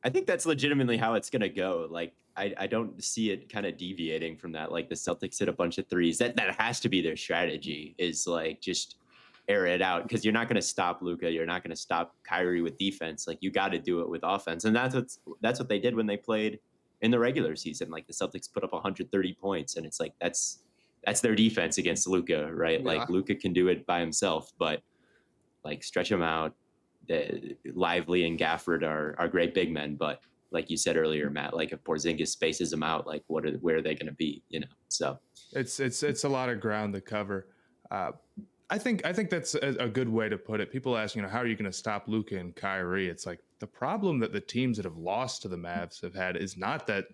I think that's legitimately how it's gonna go. Like, I don't see it kind of deviating from that. Like the Celtics hit a bunch of threes. That has to be their strategy. Is like just air it out, because you're not gonna stop Luka. You're not gonna stop Kyrie with defense. Like you got to do it with offense, and that's what they did when they played in the regular season. Like the Celtics put up 130 points, and it's like that's their defense against Luka, right? Yeah. Like Luka can do it by himself, but like stretch him out. Lively and Gafford are great big men, but like you said earlier, Matt, like if Porzingis spaces them out, like where are they going to be? You know, so it's a lot of ground to cover. I think that's a good way to put it. People ask, how are you going to stop Luka and Kyrie? It's like the problem that the teams that have lost to the Mavs have had is not that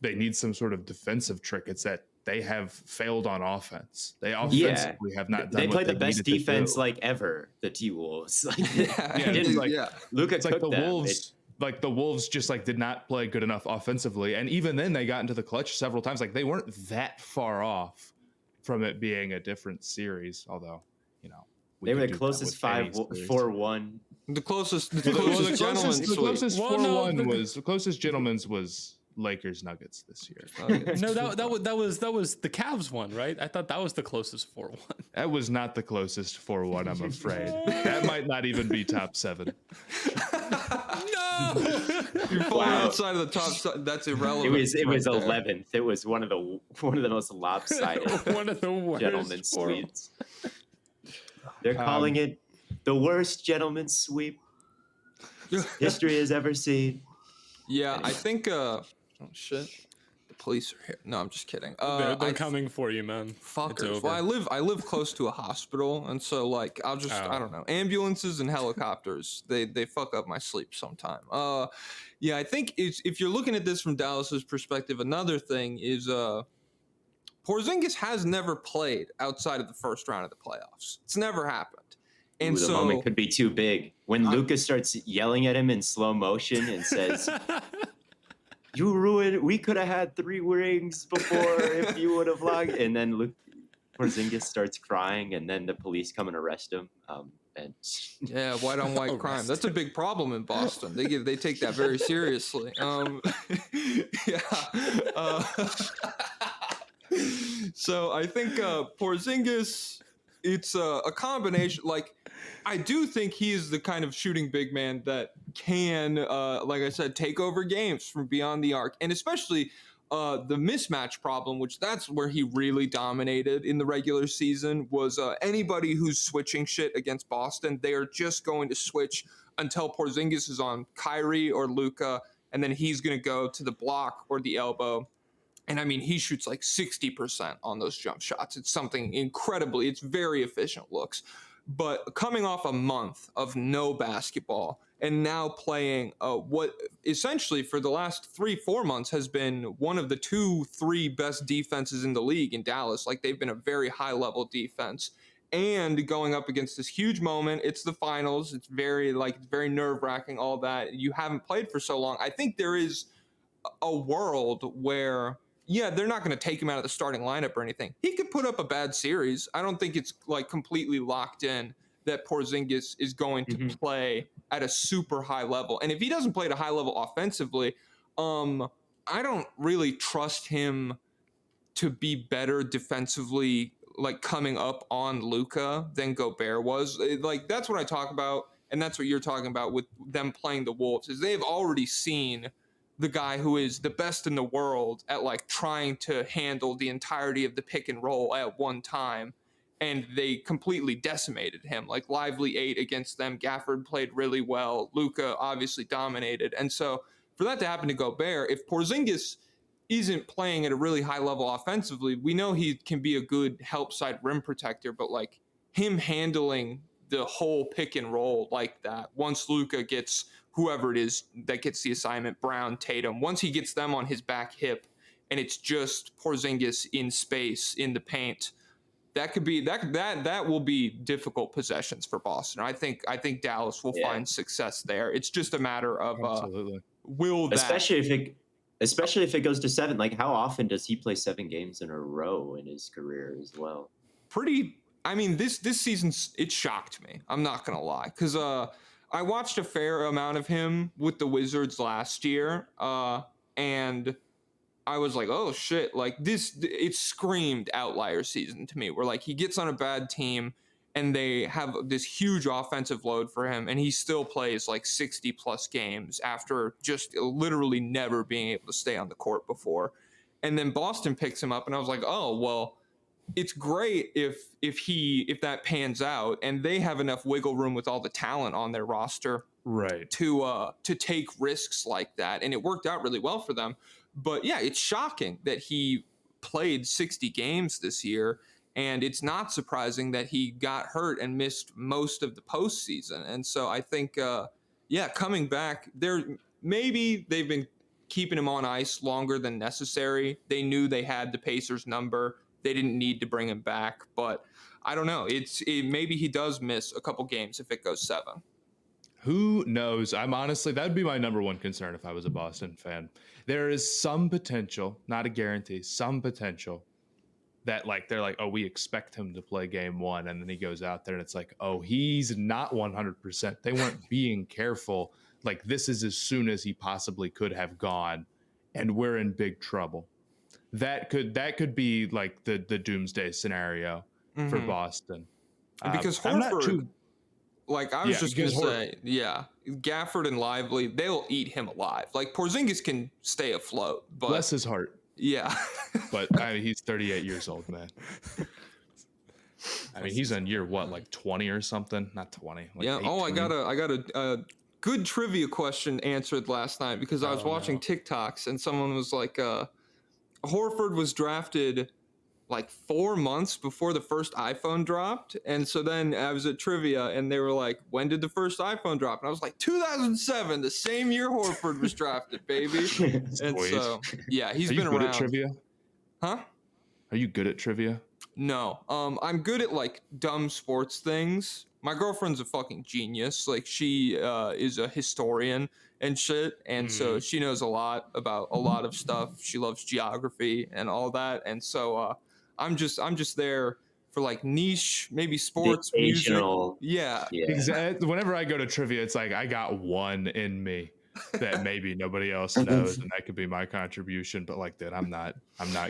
they need some sort of defensive trick. It's that they have failed on offense. They offensively have not done. They what played they the best needed defense to do. like ever. The T-Wolves. Like, Luka it's like the Wolves. Like the Wolves just like did not play good enough offensively, and even then they got into the clutch several times. Like they weren't that far off from it being a different series. Although, you know, they were the closest 4-1. The closest gentleman's the closest 4-1 was the closest gentleman's was Lakers Nuggets this year. No, that was the Cavs one, right? I thought that was the closest 4-1. That was not the closest 4-1, I'm afraid. That might not even be top 7. No, you're falling outside of the top. That's irrelevant. It was 11th. It was one of the most lopsided one of the worst gentlemen's sweeps. They're calling it the worst gentleman's sweep history has ever seen. Yeah, I think. Oh shit! The police are here. No, I'm just kidding. They're coming for you, man. Fuckers. Well, I live close to a hospital, and so like I don't know. Ambulances and helicopters, they fuck up my sleep sometime. Yeah, I think if you're looking at this from Dallas's perspective, another thing is Porzingis has never played outside of the first round of the playoffs. It's never happened. And the moment could be too big. When Luka starts yelling at him in slow motion and says, "You ruined. We could have had 3 rings before if you would have logged." And then Porzingis starts crying, and then the police come and arrest him. Yeah, white on white crime. That's a big problem in Boston. They take that very seriously. So I think Porzingis, it's a combination. Like, I do think he is the kind of shooting big man that can, like I said, take over games from beyond the arc, and especially the mismatch problem, which that's where he really dominated in the regular season, was anybody who's switching shit against Boston, they are just going to switch until Porzingis is on Kyrie or Luka, and then he's going to go to the block or the elbow. And I mean, he shoots like 60% on those jump shots. It's something incredibly, it's very efficient looks. But coming off a month of no basketball and now playing what essentially for the last 3-4 months has been one of the 2-3 best defenses in the league in Dallas. Like, they've been a very high level defense, and going up against this huge moment. It's the finals. It's very nerve wracking, all that. You haven't played for so long. I think there is a world where, yeah, they're not going to take him out of the starting lineup or anything. He could put up a bad series. I don't think it's like completely locked in that Porzingis is going to play at a super high level. And if he doesn't play at a high level offensively, I don't really trust him to be better defensively, like coming up on Luka, than Gobert was. Like, that's what I talk about. And that's what you're talking about with them playing the Wolves, is they've already seen the guy who is the best in the world at like trying to handle the entirety of the pick and roll at one time. And they completely decimated him. Like, Lively 8 against them. Gafford played really well. Luka obviously dominated. And so for that to happen to Gobert, if Porzingis isn't playing at a really high level offensively, we know he can be a good help side rim protector, but like him handling the whole pick and roll like that, once Luka gets whoever it is that gets the assignment, Brown, Tatum, once he gets them on his back hip and it's just Porzingis in space in the paint, that could be that will be difficult possessions for Boston. I think Dallas will find success there. It's just a matter of will that, especially if it goes to 7. Like, how often does he play 7 games in a row in his career as well? I mean, this season, it shocked me. I'm not gonna lie, because I watched a fair amount of him with the Wizards last year, and I was like, oh shit, like it screamed outlier season to me, where like he gets on a bad team and they have this huge offensive load for him, and he still plays like 60 plus games after just literally never being able to stay on the court before. And then Boston picks him up, and I was like, oh, well, it's great if that pans out, and they have enough wiggle room with all the talent on their roster, right, to take risks like that, and it worked out really well for them. But yeah, it's shocking that he played 60 games this year, and it's not surprising that he got hurt and missed most of the postseason. And so I think, coming back, maybe they've been keeping him on ice longer than necessary. They knew they had the Pacers' number. They didn't need to bring him back, but I don't know. Maybe he does miss a couple games if it goes 7. Who knows? That'd be my number one concern if I was a Boston fan. There is some potential, not a guarantee, some potential that like they're like, oh, we expect him to play game 1, and then he goes out there and it's like, oh, he's not 100%. They weren't being careful. Like, this is as soon as he possibly could have gone, and we're in big trouble. That could be like the doomsday scenario for Boston. Because Horford, I was just going to say, Gafford and Lively, they'll eat him alive. Like, Porzingis can stay afloat, but bless his heart. Yeah. But he's 38 years old, man. I mean, he's on year what, like 20 or something? Not 20. Like 18. Oh, I got a good trivia question answered last night because I was watching TikToks and someone was like, Horford was drafted like 4 months before the first iPhone dropped. And so then I was at trivia and they were like, when did the first iPhone drop? And I was like, 2007, the same year Horford was drafted, baby. And so, yeah, he's been around. Are you good at trivia? Huh? Are you good at trivia? No. I'm good at like dumb sports things. My girlfriend's a fucking genius. Like, she is a historian and shit. And so she knows a lot about a lot of stuff. She loves geography and all that. And so, I'm just there for like niche, maybe sports, music. Yeah. Exactly. Whenever I go to trivia, it's like I got one in me that maybe nobody else knows, and that could be my contribution. But like that, I'm not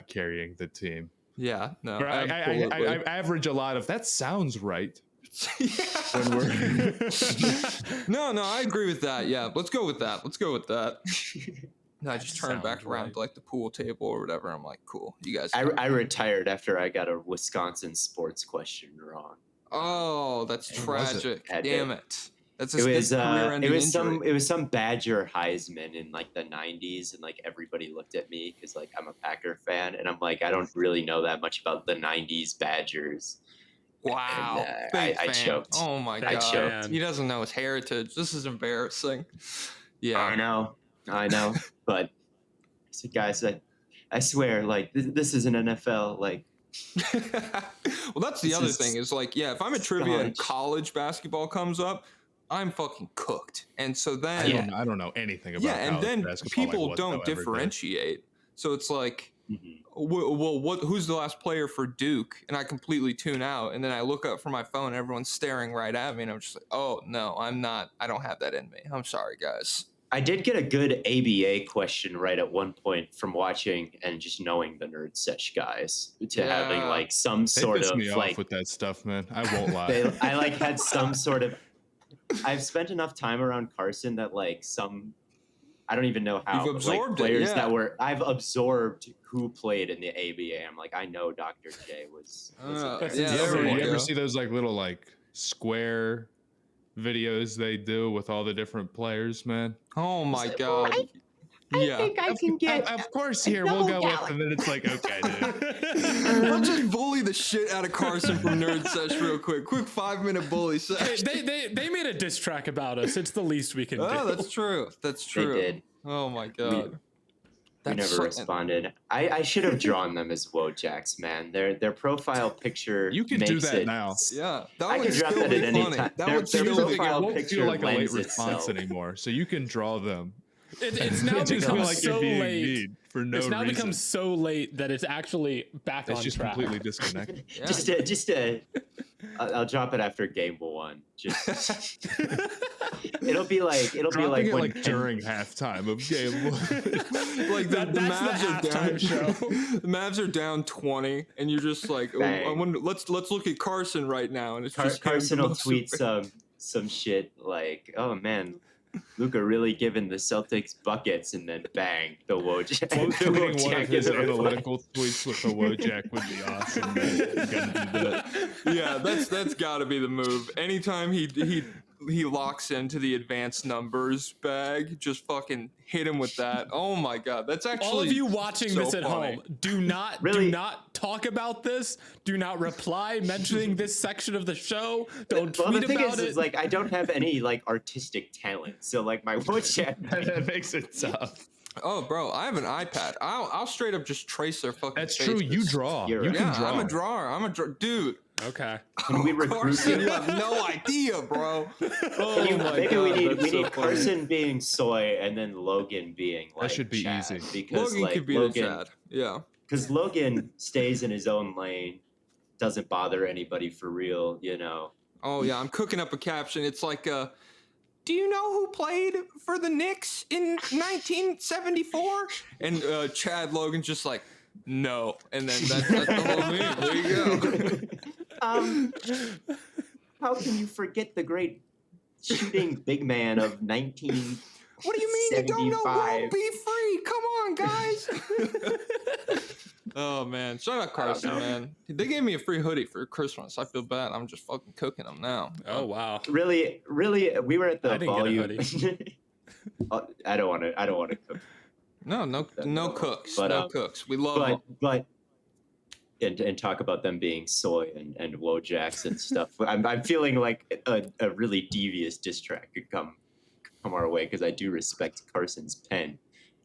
carrying the team. Yeah. No. I average a lot of that. Sounds right. No, I agree with that. Yeah, let's go with that. And I just turned back around to like the pool table or whatever. I'm like, cool, you guys. I retired after I got a Wisconsin sports question wrong. Oh, that's tragic. Damn it. That's a it was some Badger Heisman in like the 90s, and like everybody looked at me because like I'm a Packer fan, and I'm like, I don't really know that much about the 90s Badgers. Wow. And, I choked. Oh my god. I choked. He doesn't know his heritage. This is embarrassing. Yeah. I know. But guys, I swear, like this is an NFL. Like, well, that's the other thing is like, yeah, if I'm at trivia and college basketball comes up, I'm fucking cooked. And so then I don't know anything about and then people don't differentiate. So it's like, well, who's the last player for Duke? And I completely tune out. And then I look up from my phone, everyone's staring right at me, and I'm just like, oh no, I'm not. I don't have that in me. I'm sorry, guys. I did get a good ABA question right at one point from watching and just knowing the Nerd Sesh guys to having like some sort of me like off with that stuff, man. I won't lie. I like had some sort of. I've spent enough time around Carson that like I don't even know how. You've absorbed players that were. I've absorbed who played in the ABA. I'm like, I know Dr. J was you ever see those like little like square videos they do with all the different players, man? Oh my god. I think I can get. Of course, here we'll go with, and then it's like, okay, dude. I'll just bully the shit out of Carson from Nerd Sesh real quick. Quick 5-minute bully sesh. They made a diss track about us. It's the least we can do. Oh, that's true. That's true. They did. Oh my god. We never responded. I should have drawn them as Wojaks, man. Their profile picture. You can do that now. Yeah, I can drop that at any time. Their profile picture feel like a late response anymore, so you can draw them. It's now become like so late. For no it's now reason. become so late that it's actually back on track. It's just completely disconnected. Yeah. I'll drop it after game 1. Just it'll be like during halftime of game 1. Like the Mavs are down. The Mavs are down 20, and you're just like, let's look at Carson right now, and it's just Carson will tweet some shit like, oh man, Luka really giving the Celtics buckets, and then bang, the Wojak. Tweeting one of his analytical tweets with the Wojak would be awesome. Man. Yeah, that's got to be the move. Anytime he locks into the advanced numbers bag, just fucking hit him with that. Oh my god, that's actually all of you watching so this at funny. home. Do not talk about this. Do not reply mentioning this section of the show. Don't tweet the thing about it. Is like I don't have any like artistic talent, so like my Wojak that makes it tough. Oh, bro, I have an iPad. I'll straight up just trace their fucking That's faces. true. You draw. You can draw. I'm a drawer. Dude. Okay. Can we recruit you? You have no idea, bro. Oh my God, we need Carson being Soy and then Logan being like that should be Chad, easy. because Logan like could be Logan, the Chad. Yeah. Because Logan stays in his own lane, doesn't bother anybody for real, you know. Oh yeah, I'm cooking up a caption. It's like, do you know who played for the Knicks in 1974? And Chad Logan's just like, no. And then that's the whole meme. There you go. How can you forget the great shooting big man of 19? What do you mean you don't know World Be Free? Come on, guys. Oh, man. Shout out Carson, man. They gave me a free hoodie for Christmas. I feel bad. I'm just fucking cooking them now. Oh, wow. Really, we were at the volume. I don't want to cook. No cooks. But, no cooks. We love them. But and talk about them being Soy and Wojaks and stuff. I'm feeling like a really devious diss track could come our way, because I do respect Carson's pen.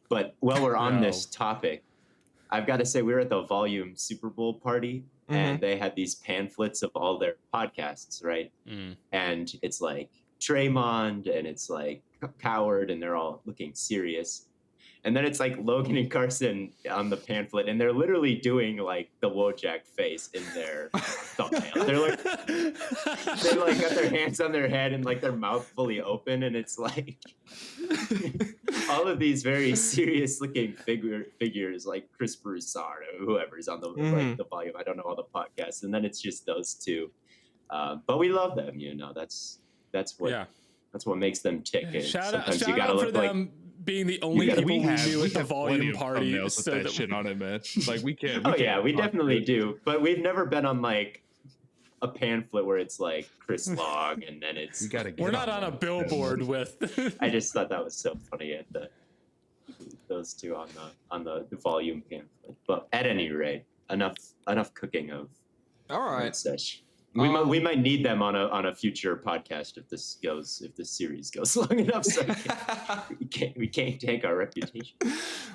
But while we're on this topic, I've got to say, we were at the Volume Super Bowl party, and they had these pamphlets of all their podcasts, right? And it's like Draymond, and it's like Coward, and they're all looking serious. And then it's like Logan and Carson on the pamphlet, and they're literally doing like the Wojak face in their thumbnail. They're like, they like got their hands on their head and like their mouth fully open, and it's like all of these very serious looking figures like Chris Broussard or whoever's on the like the volume. I don't know all the podcasts, and then it's just those two. But we love them, you know. That's what makes them tick. And shout sometimes out you gotta for look them. Like, being the only people we knew at the volume party, with that shit on it, man. Like we can't. We definitely do. But we've never been on like a pamphlet where it's like Chris Log, and then it's. We're not on a billboard with. I just thought that was so funny at those two on the volume pamphlet. But at any rate, enough cooking of. All right. Such. We might need them on a future podcast if this series goes long enough. So we can't take our reputation.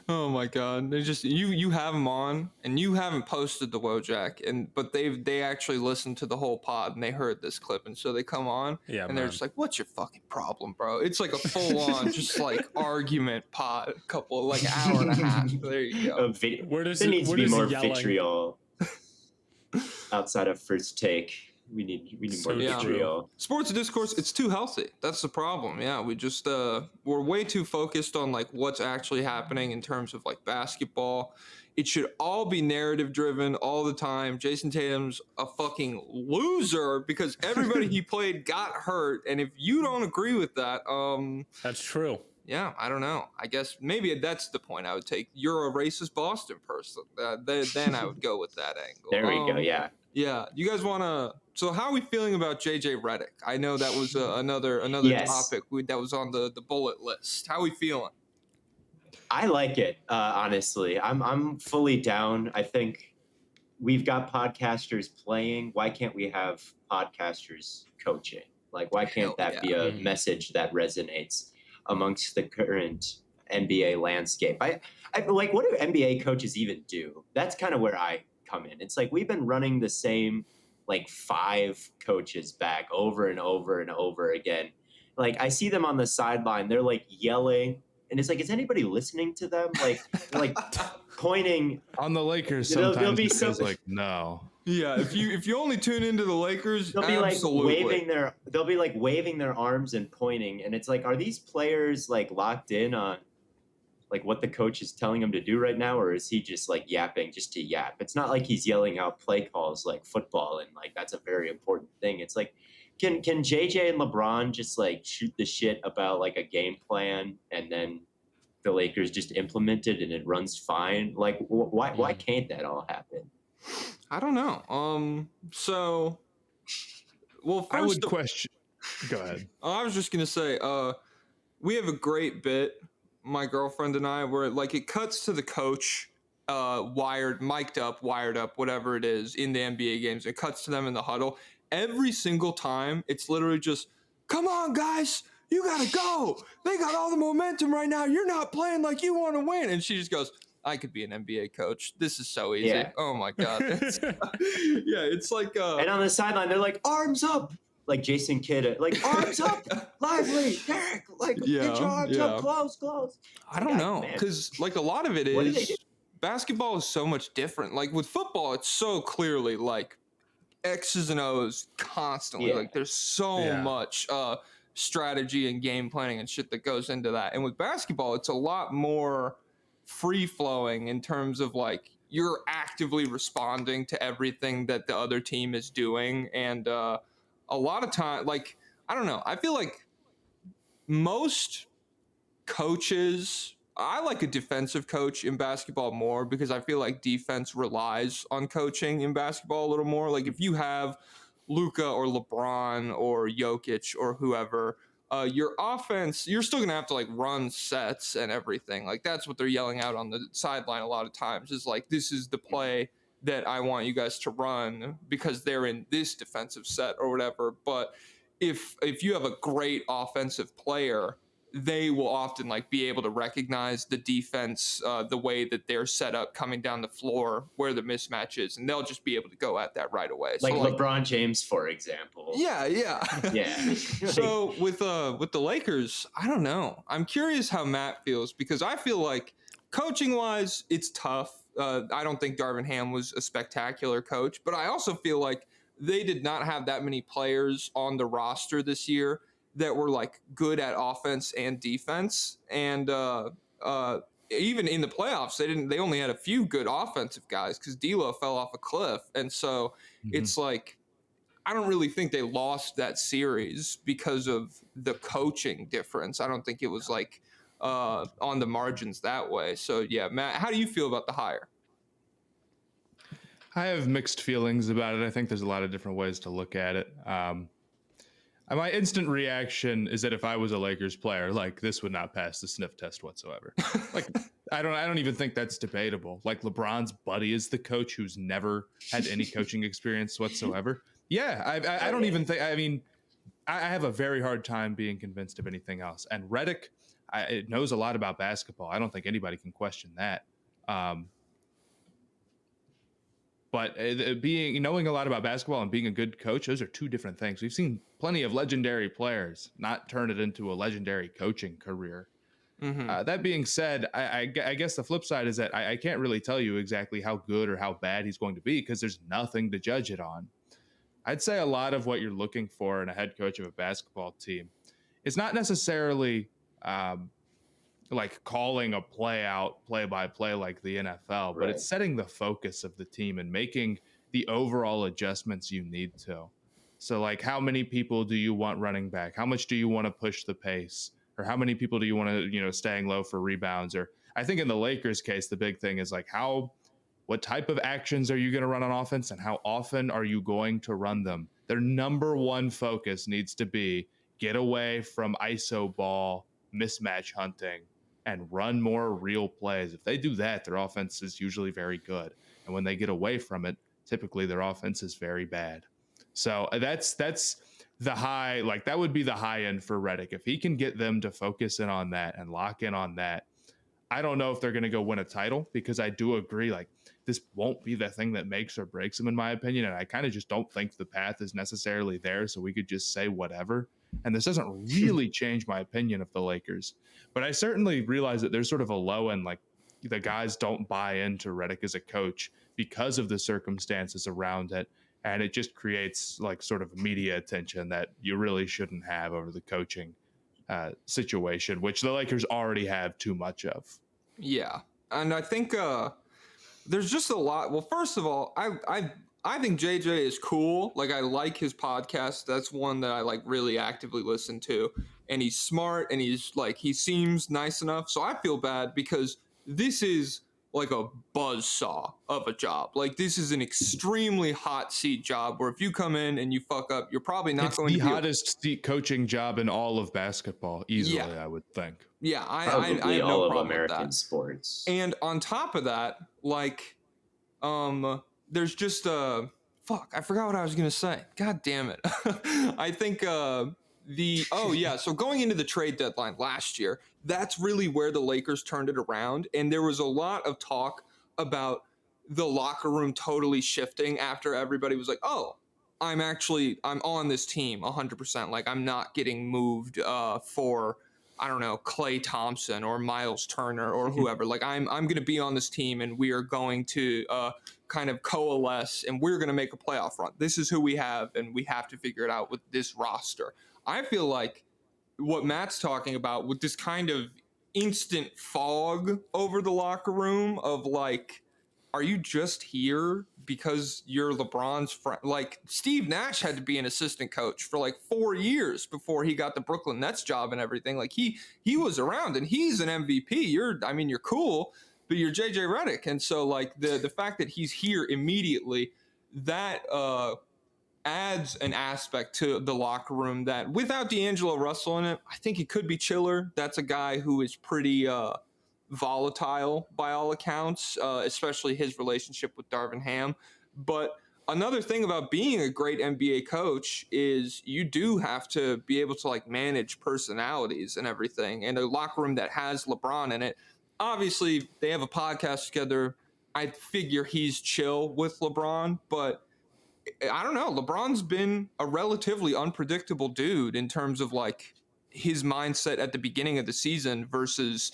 Oh my God! They just you have them on, and you haven't posted the Wojak, but they actually listened to the whole pod and they heard this clip, and so they come on and they're just like, "What's your fucking problem, bro?" It's like a full on just like argument pod, a couple like hour and a half. There you go. There needs to be more vitriol outside of First Take. We need more vitriol. Sports discourse, it's too healthy. That's the problem. Yeah, we just we're way too focused on like what's actually happening in terms of like basketball. It should all be narrative driven all the time. Jayson Tatum's a fucking loser because everybody he played got hurt, and if you don't agree with that, that's true. Yeah, I don't know. I guess maybe that's the point I would take. You're a racist Boston person. Then I would go with that angle. There we go. Yeah. Yeah, you guys want to? So how are we feeling about JJ Reddick? I know that was another topic that was on the bullet list. How are we feeling? I like it, honestly. I'm fully down. I think we've got podcasters playing. Why can't we have podcasters coaching? Like, why can't that be a message that resonates amongst the current NBA landscape? I like, what do NBA coaches even do? That's kind of where I come in. It's like we've been running the same like 5 coaches back over and over and over again. Like I see them on the sideline, they're like yelling, and it's like, is anybody listening to them? Like pointing on the Lakers. Sometimes they'll be like, no. Yeah, if you only tune into the Lakers, they'll be like waving their arms and pointing, and it's like, are these players like locked in on like what the coach is telling him to do right now, or is he just like yapping just to yap? It's not like he's yelling out play calls like football, and like that's a very important thing. It's like, can JJ and LeBron just like shoot the shit about like a game plan, and then the Lakers just implement it and it runs fine? Like why can't that all happen? I don't know. So, well, first I would question. Go ahead. I was just gonna say, we have a great bit, my girlfriend and I, where like it cuts to the coach, mic'd up, wired up, whatever it is in the NBA games. It cuts to them in the huddle. Every single time, it's literally just, "Come on, guys, you got to go. They got all the momentum right now. You're not playing like you want to win. And she just goes, I could be an NBA coach. This is so easy. Yeah. Oh my God. It's like and on the sideline, they're like, arms up. Like Jason Kidd, like arms up, lively, Derek, like get your arms up, close. I don't know, because like a lot of it is basketball is so much different. Like with football, it's so clearly like X's and O's constantly. Like there's so much strategy and game planning and shit that goes into that. And with basketball, it's a lot more free flowing in terms of like you're actively responding to everything that the other team is doing. And a lot of time, like, I don't know, I feel like most coaches, I like a defensive coach in basketball more because I feel like defense relies on coaching in basketball a little more. Like if you have Luka or LeBron or Jokic or whoever, your offense, you're still gonna have to like run sets and everything. Like that's what they're yelling out on the sideline a lot of times is like, this is the play that I want you guys to run because they're in this defensive set or whatever. But if you have a great offensive player, they will often like be able to recognize the defense, the way that they're set up coming down the floor, where the mismatch is, and they'll just be able to go at that right away. Like LeBron James, for example. Yeah. So with the Lakers, I don't know. I'm curious how Matt feels because I feel like coaching wise, it's tough. I don't think Darvin Ham was a spectacular coach, but I also feel like they did not have that many players on the roster this year that were like good at offense and defense. And even in the playoffs, they only had a few good offensive guys because D'Lo fell off a cliff. And so it's like, I don't really think they lost that series because of the coaching difference. I don't think it was like on the margins that way. So yeah, Matt, how do you feel about the hire? I have mixed feelings about it. I think there's a lot of different ways to look at it. My instant reaction is that if I was a Lakers player, like this would not pass the sniff test whatsoever. Like I don't even think that's debatable. Like LeBron's buddy is the coach who's never had any coaching experience whatsoever. Yeah, I don't even think. I mean, I have a very hard time being convinced of anything else. And Reddick, it knows a lot about basketball. I don't think anybody can question that. But knowing a lot about basketball and being a good coach, those are two different things. We've seen plenty of legendary players not turn it into a legendary coaching career. That being said, I guess the flip side is that I can't really tell you exactly how good or how bad he's going to be because there's nothing to judge it on. I'd say a lot of what you're looking for in a head coach of a basketball team is not necessarily like calling a play by play like the NFL, but it's setting the focus of the team and making the overall adjustments you need to. So like how many people do you want running back? How much do you want to push the pace? Or how many people do you want to, staying low for rebounds? Or I think in the Lakers case, the big thing is like what type of actions are you going to run on offense and how often are you going to run them? Their number one focus needs to be get away from ISO ball, mismatch hunting, and run more real plays. If they do that, their offense is usually very good. And when they get away from it, typically their offense is very bad. So that's the high, like that would be the high end for Reddick. If he can get them to focus in on that and lock in on that, I don't know if they're going to go win a title because I do agree, like this won't be the thing that makes or breaks them in my opinion. And I kind of just don't think the path is necessarily there. So we could just say whatever. And this doesn't really change my opinion of the Lakers. But I certainly realize that there's sort of a low end, like the guys don't buy into Reddick as a coach because of the circumstances around it. And it just creates like sort of media attention that you really shouldn't have over the coaching situation, which the Lakers already have too much of. Yeah. And I think there's just a lot. Well, first of all, I think JJ is cool. Like I like his podcast. That's one that I like really actively listen to. And he's smart and he's like, he seems nice enough. So I feel bad because this is like a buzzsaw of a job. Like this is an extremely hot seat job where if you come in and you fuck up, you're probably not going to be the hottest seat coaching job in all of basketball, easily, I would think. Yeah, I have all no of problem American with that. Sports. And on top of that, like, there's just fuck, I forgot what I was gonna say. God damn it. I think So going into the trade deadline last year, that's really where the Lakers turned it around. And there was a lot of talk about the locker room totally shifting after everybody was like, oh, I'm on this team 100%. Like, I'm not getting moved for, I don't know, Klay Thompson or Miles Turner or whoever. Like, I'm going to be on this team, and we are going to kind of coalesce, and we're going to make a playoff run. This is who we have, and we have to figure it out with this roster. I feel like what Matt's talking about with this kind of instant fog over the locker room of like, are you just here because you're LeBron's friend? Like, Steve Nash had to be an assistant coach for like 4 years before he got the Brooklyn Nets job and everything. Like, he was around, and he's an MVP. You're cool, but you're JJ Redick. And so like the fact that he's here immediately, that adds an aspect to the locker room that without D'Angelo Russell in it, I think it could be chiller. That's a guy who is pretty volatile by all accounts, especially his relationship with Darvin Ham. But another thing about being a great NBA coach is you do have to be able to like manage personalities and everything. And a locker room that has LeBron in it, obviously they have a podcast together. I figure he's chill with LeBron, but I don't know. LeBron's been a relatively unpredictable dude in terms of like his mindset at the beginning of the season versus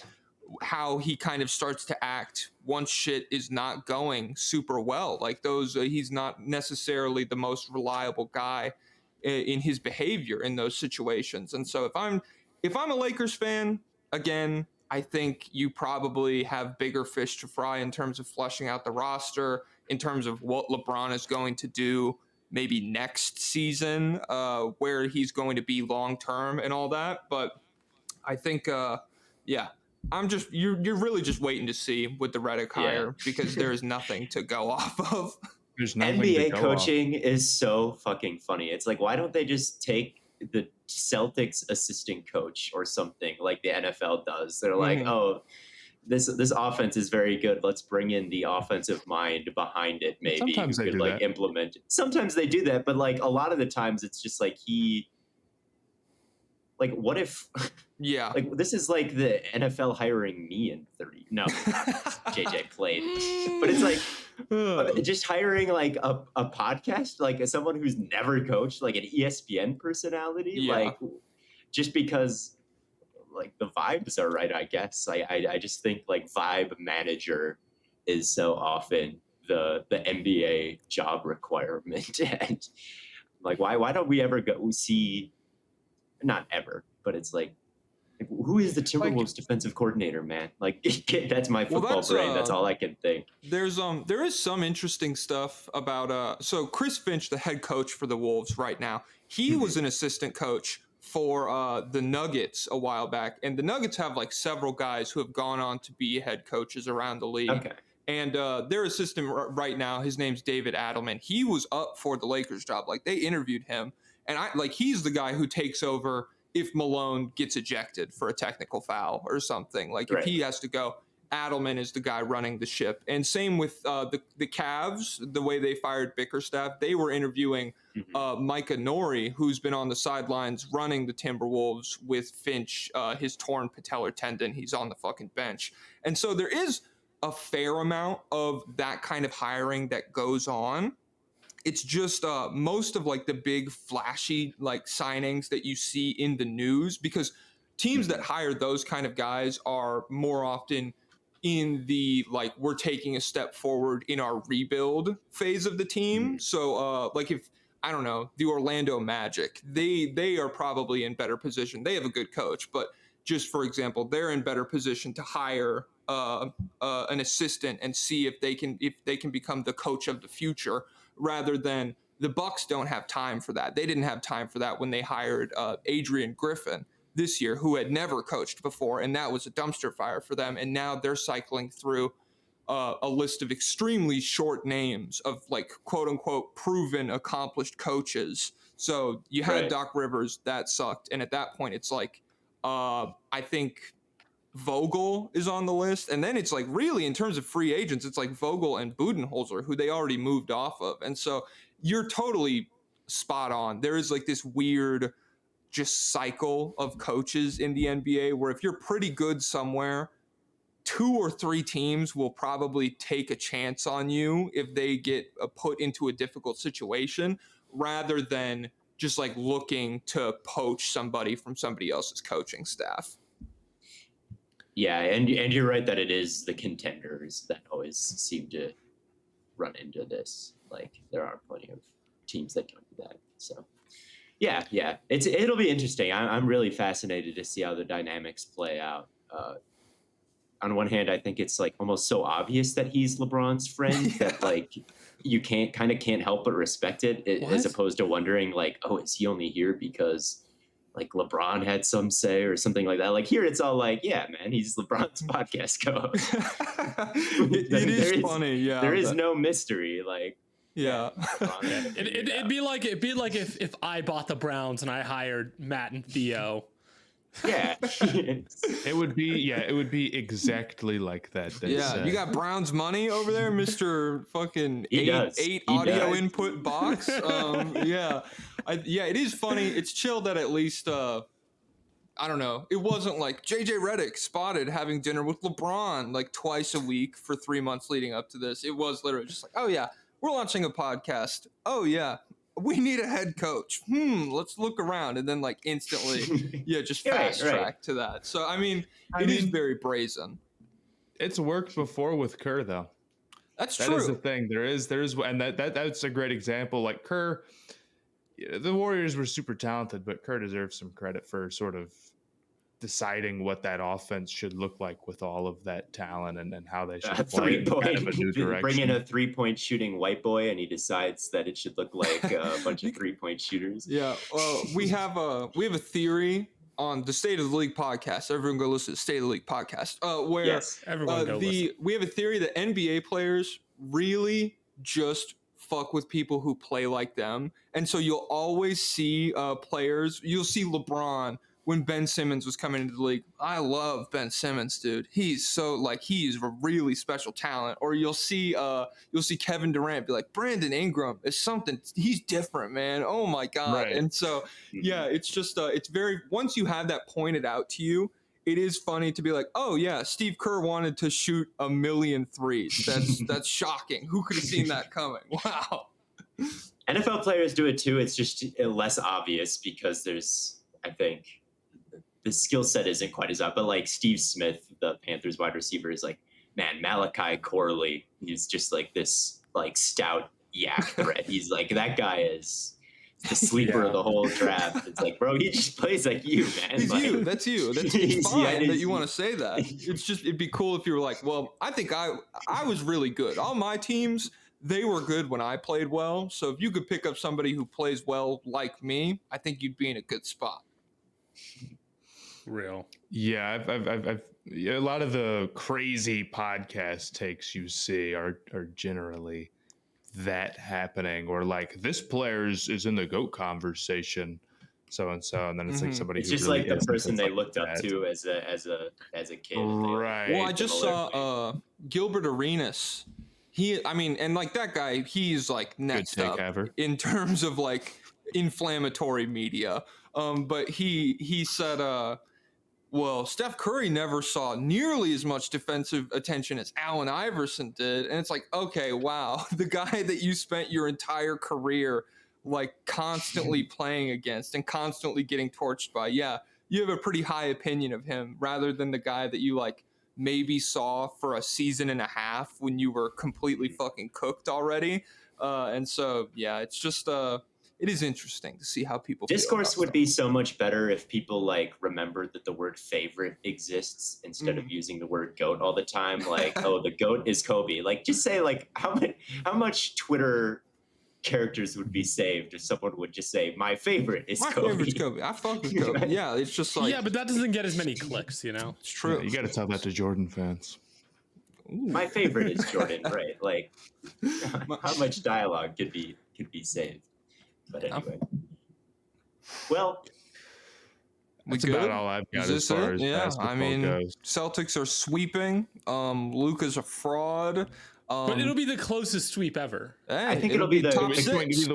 how he kind of starts to act once shit is not going super well. Like he's not necessarily the most reliable guy in his behavior in those situations. And so if I'm a Lakers fan, again, I think you probably have bigger fish to fry in terms of fleshing out the roster, in terms of what LeBron is going to do maybe next season, where he's going to be long-term and all that. But I think, you're really just waiting to see with the Reddick hire because there is nothing to go off of. There's nothing NBA coaching is so fucking funny. It's like, why don't they just take the Celtics assistant coach or something like the NFL does? They're like, oh, this offense is very good. Let's bring in the offensive mind behind it. Maybe sometimes they do that. Implement it. Sometimes they do that, but like a lot of the times it's just like what if like this is like the NFL hiring me in 30. No, JJ played. But it's like just hiring like a podcast, like someone who's never coached, like an ESPN personality, like just because like the vibes are right, I guess. I just think like vibe manager is so often the NBA job requirement. And like why don't we ever go see, not ever, but it's like who is the Timberwolves defensive coordinator, man? Like that's my football brain. That's all I can think. There is some interesting stuff about so Chris Finch, the head coach for the Wolves right now, he was an assistant coach for the Nuggets a while back, and the Nuggets have like several guys who have gone on to be head coaches around the league. Okay. And their assistant right now, his name's David Adelman. He was up for the Lakers job. Like, they interviewed him, and he's the guy who takes over if Malone gets ejected for a technical foul or something. Like, if he has to go, Adelman is the guy running the ship. And same with the Cavs, the way they fired Bickerstaff. They were interviewing Micah Nori, who's been on the sidelines running the Timberwolves with Finch, his torn patellar tendon. He's on the fucking bench. And so there is a fair amount of that kind of hiring that goes on. It's just most of like the big flashy like signings that you see in the news, because teams that hire those kind of guys are more often in the like, we're taking a step forward in our rebuild phase of the team. So like if, I don't know, the Orlando Magic, they are probably in better position. They have a good coach, but just for example, they're in better position to hire an assistant and see if they can become the coach of the future, rather than the Bucks don't have time for that. They didn't have time for that when they hired Adrian Griffin this year, who had never coached before, and that was a dumpster fire for them. And now they're cycling through a list of extremely short names of like quote unquote proven accomplished coaches. So you had Doc Rivers, that sucked, and at that point it's like I think Vogel is on the list, and then it's like really in terms of free agents, it's like Vogel and Budenholzer, who they already moved off of. And so you're totally spot on. There is like this weird just cycle of coaches in the NBA where if you're pretty good somewhere, 2 or 3 teams will probably take a chance on you if they get put into a difficult situation, rather than just like looking to poach somebody from somebody else's coaching staff. Yeah, and you're right that it is the contenders that always seem to run into this. Like, there are plenty of teams that don't do that. So yeah, it'll be interesting. I'm really fascinated to see how the dynamics play out. On one hand, I think it's like almost so obvious that he's LeBron's friend that like you can't help but respect it, as opposed to wondering like, oh, is he only here because like LeBron had some say or something like that? Like here, it's all like, yeah, man, he's LeBron's podcast co-host. it is funny, yeah. There is no mystery, like. Yeah. It'd be like if I bought the Browns and I hired Matt and Theo. Yeah. It would be exactly like that. You got Brown's money over there, Mr. fucking eight audio input box. Yeah, it is funny. It's chill that at least I don't know. It wasn't like JJ Reddick spotted having dinner with LeBron like twice a week for 3 months leading up to this. It was literally just like, oh yeah, we're launching a podcast. Oh yeah, we need a head coach. Let's look around. And then like instantly, just fast track to that. So, I mean, it is very brazen. It's worked before with Kerr though. That's true. That is the thing. There is, and that's a great example. Like Kerr, the Warriors were super talented, but Kerr deserves some credit for sort of deciding what that offense should look like with all of that talent and how they should play in kind of a new direction. Bring in a 3-point shooting white boy and he decides that it should look like a bunch of 3-point shooters. Yeah. Well, we have a theory on the State of the League podcast. Everyone go listen to the State of the League podcast. Where everyone go listen. We have a theory that NBA players really just fuck with people who play like them. And so you'll always see players, you'll see LeBron when Ben Simmons was coming into the league. I love Ben Simmons, dude. He's so like, he's a really special talent. Or you'll see Kevin Durant be like, Brandon Ingram is something. He's different, man. Oh my God. Right. And so, it's just, it's very, once you have that pointed out to you, it is funny to be like, oh yeah, Steve Kerr wanted to shoot 1,000,000 threes. That's shocking. Who could have seen that coming? Wow. NFL players do it too. It's just less obvious because there's, I think, the skill set isn't quite as up, but like Steve Smith, the Panthers wide receiver, is like, man, Malachi Corley, he's just like this like stout yak threat. He's like, that guy is the sleeper of the whole draft. It's like, bro, he just plays like you, man. He's like, you. That's you. That's fine that you want to say that. It's just, it'd be cool if you were like, well, I think I was really good. All my teams, they were good when I played well. So if you could pick up somebody who plays well like me, I think you'd be in a good spot. Real. Yeah, I've a lot of the crazy podcast takes you see are generally that happening, or like this player is in the GOAT conversation, so and then it's like somebody. It's who just really like the person they looked up to as a kid. Right. Well, I just saw Gilbert Arenas. And like that guy, he's like next up in terms of like inflammatory media. But he said, well, Steph Curry never saw nearly as much defensive attention as Allen Iverson did. And it's like, okay, wow. The guy that you spent your entire career like constantly playing against and constantly getting torched by. Yeah, you have a pretty high opinion of him rather than the guy that you like maybe saw for a season and a half when you were completely fucking cooked already. And so, yeah, it's just it is interesting to see how people discourse would be so much better if people like remembered that the word favorite exists instead of using the word GOAT all the time. Like, oh, the GOAT is Kobe. Like, just say like how much Twitter characters would be saved if someone would just say my favorite is Kobe. My favorite's Kobe. I fuck with Kobe. Yeah, it's just like but that doesn't get as many clicks, you know. It's true. Yeah, you got to tell that to Jordan fans. Ooh. My favorite is Jordan, right? Like, how much dialogue could be saved? But anyway, well, that's about all I've got as far as basketball goes. Celtics are sweeping. Luka's a fraud. But it'll be the closest sweep ever. I think it'll be the top six.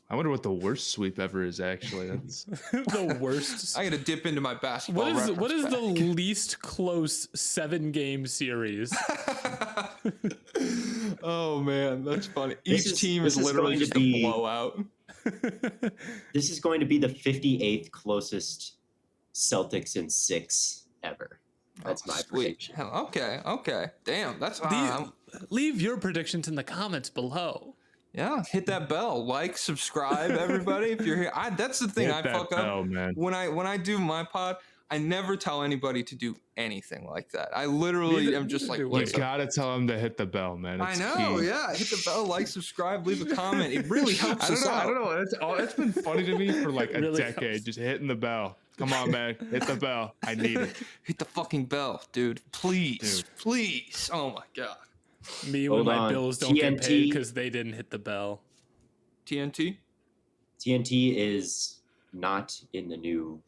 I wonder what the worst sweep ever is. Actually, that's the worst. I got to dip into my basketball. What is the least close 7-game series? Oh man, that's funny. Each team is literally just a blowout. This is going to be the 58th closest Celtics in 6 ever. That's my prediction. Okay. Damn, that's leave your predictions in the comments below. Yeah, hit that bell, like, subscribe, everybody. If you're here, that's the thing I fuck up, man. When I do my pod, I never tell anybody to do anything like that. I literally am just like, you gotta tell them to hit the bell, man. It's key. Yeah, hit the bell, like, subscribe, leave a comment. It really helps us out. I don't know. It's been funny to me for like a decade, just hitting the bell. Come on, man, hit the bell. I need it. Hit the fucking bell, dude. Please. Oh my god. Me when my bills don't get paid because they didn't hit the bell. TNT is not in the new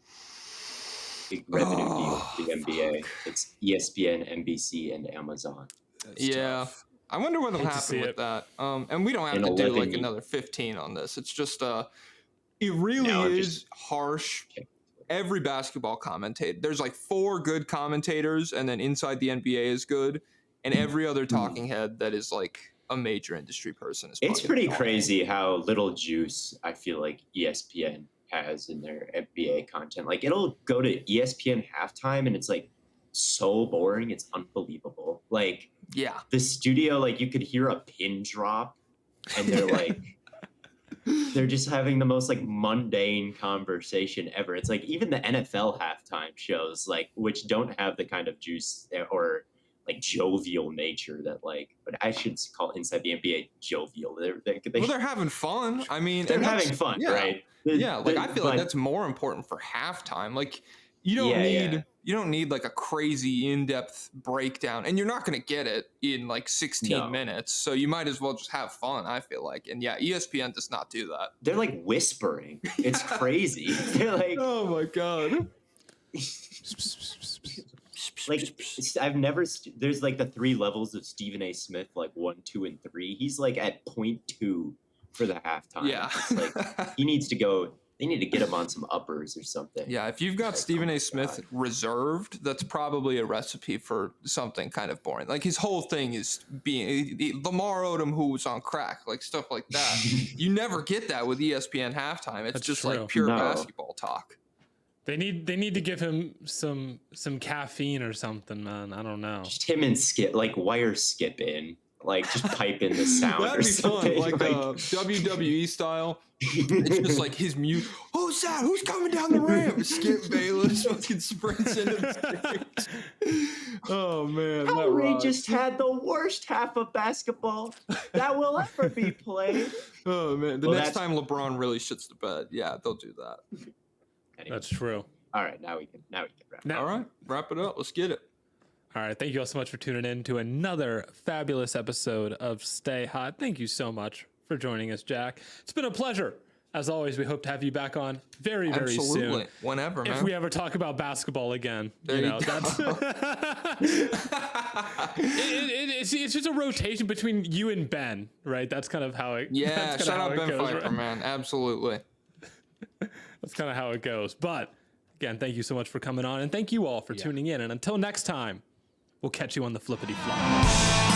big revenue deal with the NBA. It's ESPN, NBC, and Amazon. That's tough. I wonder what'll happen with that. And we don't have to do like another 15 on this. It's just it really is harsh. Every basketball commentator, there's like 4 good commentators, and then inside the NBA is good, and every other talking head that is like a major industry person is. It's pretty crazy how little juice I feel like ESPN has in their NBA content. Like it'll go to ESPN halftime, and it's like so boring, it's unbelievable. Like the studio, like you could hear a pin drop, and they're like. They're just having the most like mundane conversation ever. It's like even the NFL halftime shows, like which don't have the kind of juice or like jovial nature that like, but I should call Inside the NBA jovial. They're having fun. I mean, they're having fun, right? Like I feel like that's more important for halftime. Like you don't need like a crazy in-depth breakdown, and you're not going to get it in like 16 minutes. So you might as well just have fun, I feel like. And ESPN does not do that. They're like whispering. It's crazy. They're like, oh my god. Like I've never. There's like the 3 levels of Stephen A. Smith, like 1, 2, and 3. He's like at 0.2 for the halftime. Yeah, it's like he needs to go. They need to get him on some uppers or something. Yeah, if you've got Stephen A. Smith reserved, that's probably a recipe for something kind of boring. Like his whole thing is being Lamar Odom who was on crack, like stuff like that. You never get that with ESPN halftime. It's just like pure basketball talk. They need to give him some caffeine or something, man. I don't know. Just him and Skip, like wire Skip in. Like just pipe in the sound. That'd be fun, like WWE style. It's just like his mute. Who's that? Who's coming down the ramp? Skip Bayless fucking sprints into the stage. Oh man, Ray just had the worst half of basketball that will ever be played. Oh man, the next time LeBron really shits the bed, they'll do that. Anyway. That's true. All right, now we can wrap it up. All right, wrap it up. Let's get it. All right, thank you all so much for tuning in to another fabulous episode of Stay Hot. Thank you so much for joining us, Jack. It's been a pleasure. As always, we hope to have you back on very, very soon. Whenever, man. If we ever talk about basketball again, that's it's just a rotation between you and Ben, right? That's kind of how it. Yeah, shout out Ben Pfeiffer, right? Man. Absolutely. That's kind of how it goes. But again, thank you so much for coming on, and thank you all for tuning in. And until next time. We'll catch you on the flippity flop.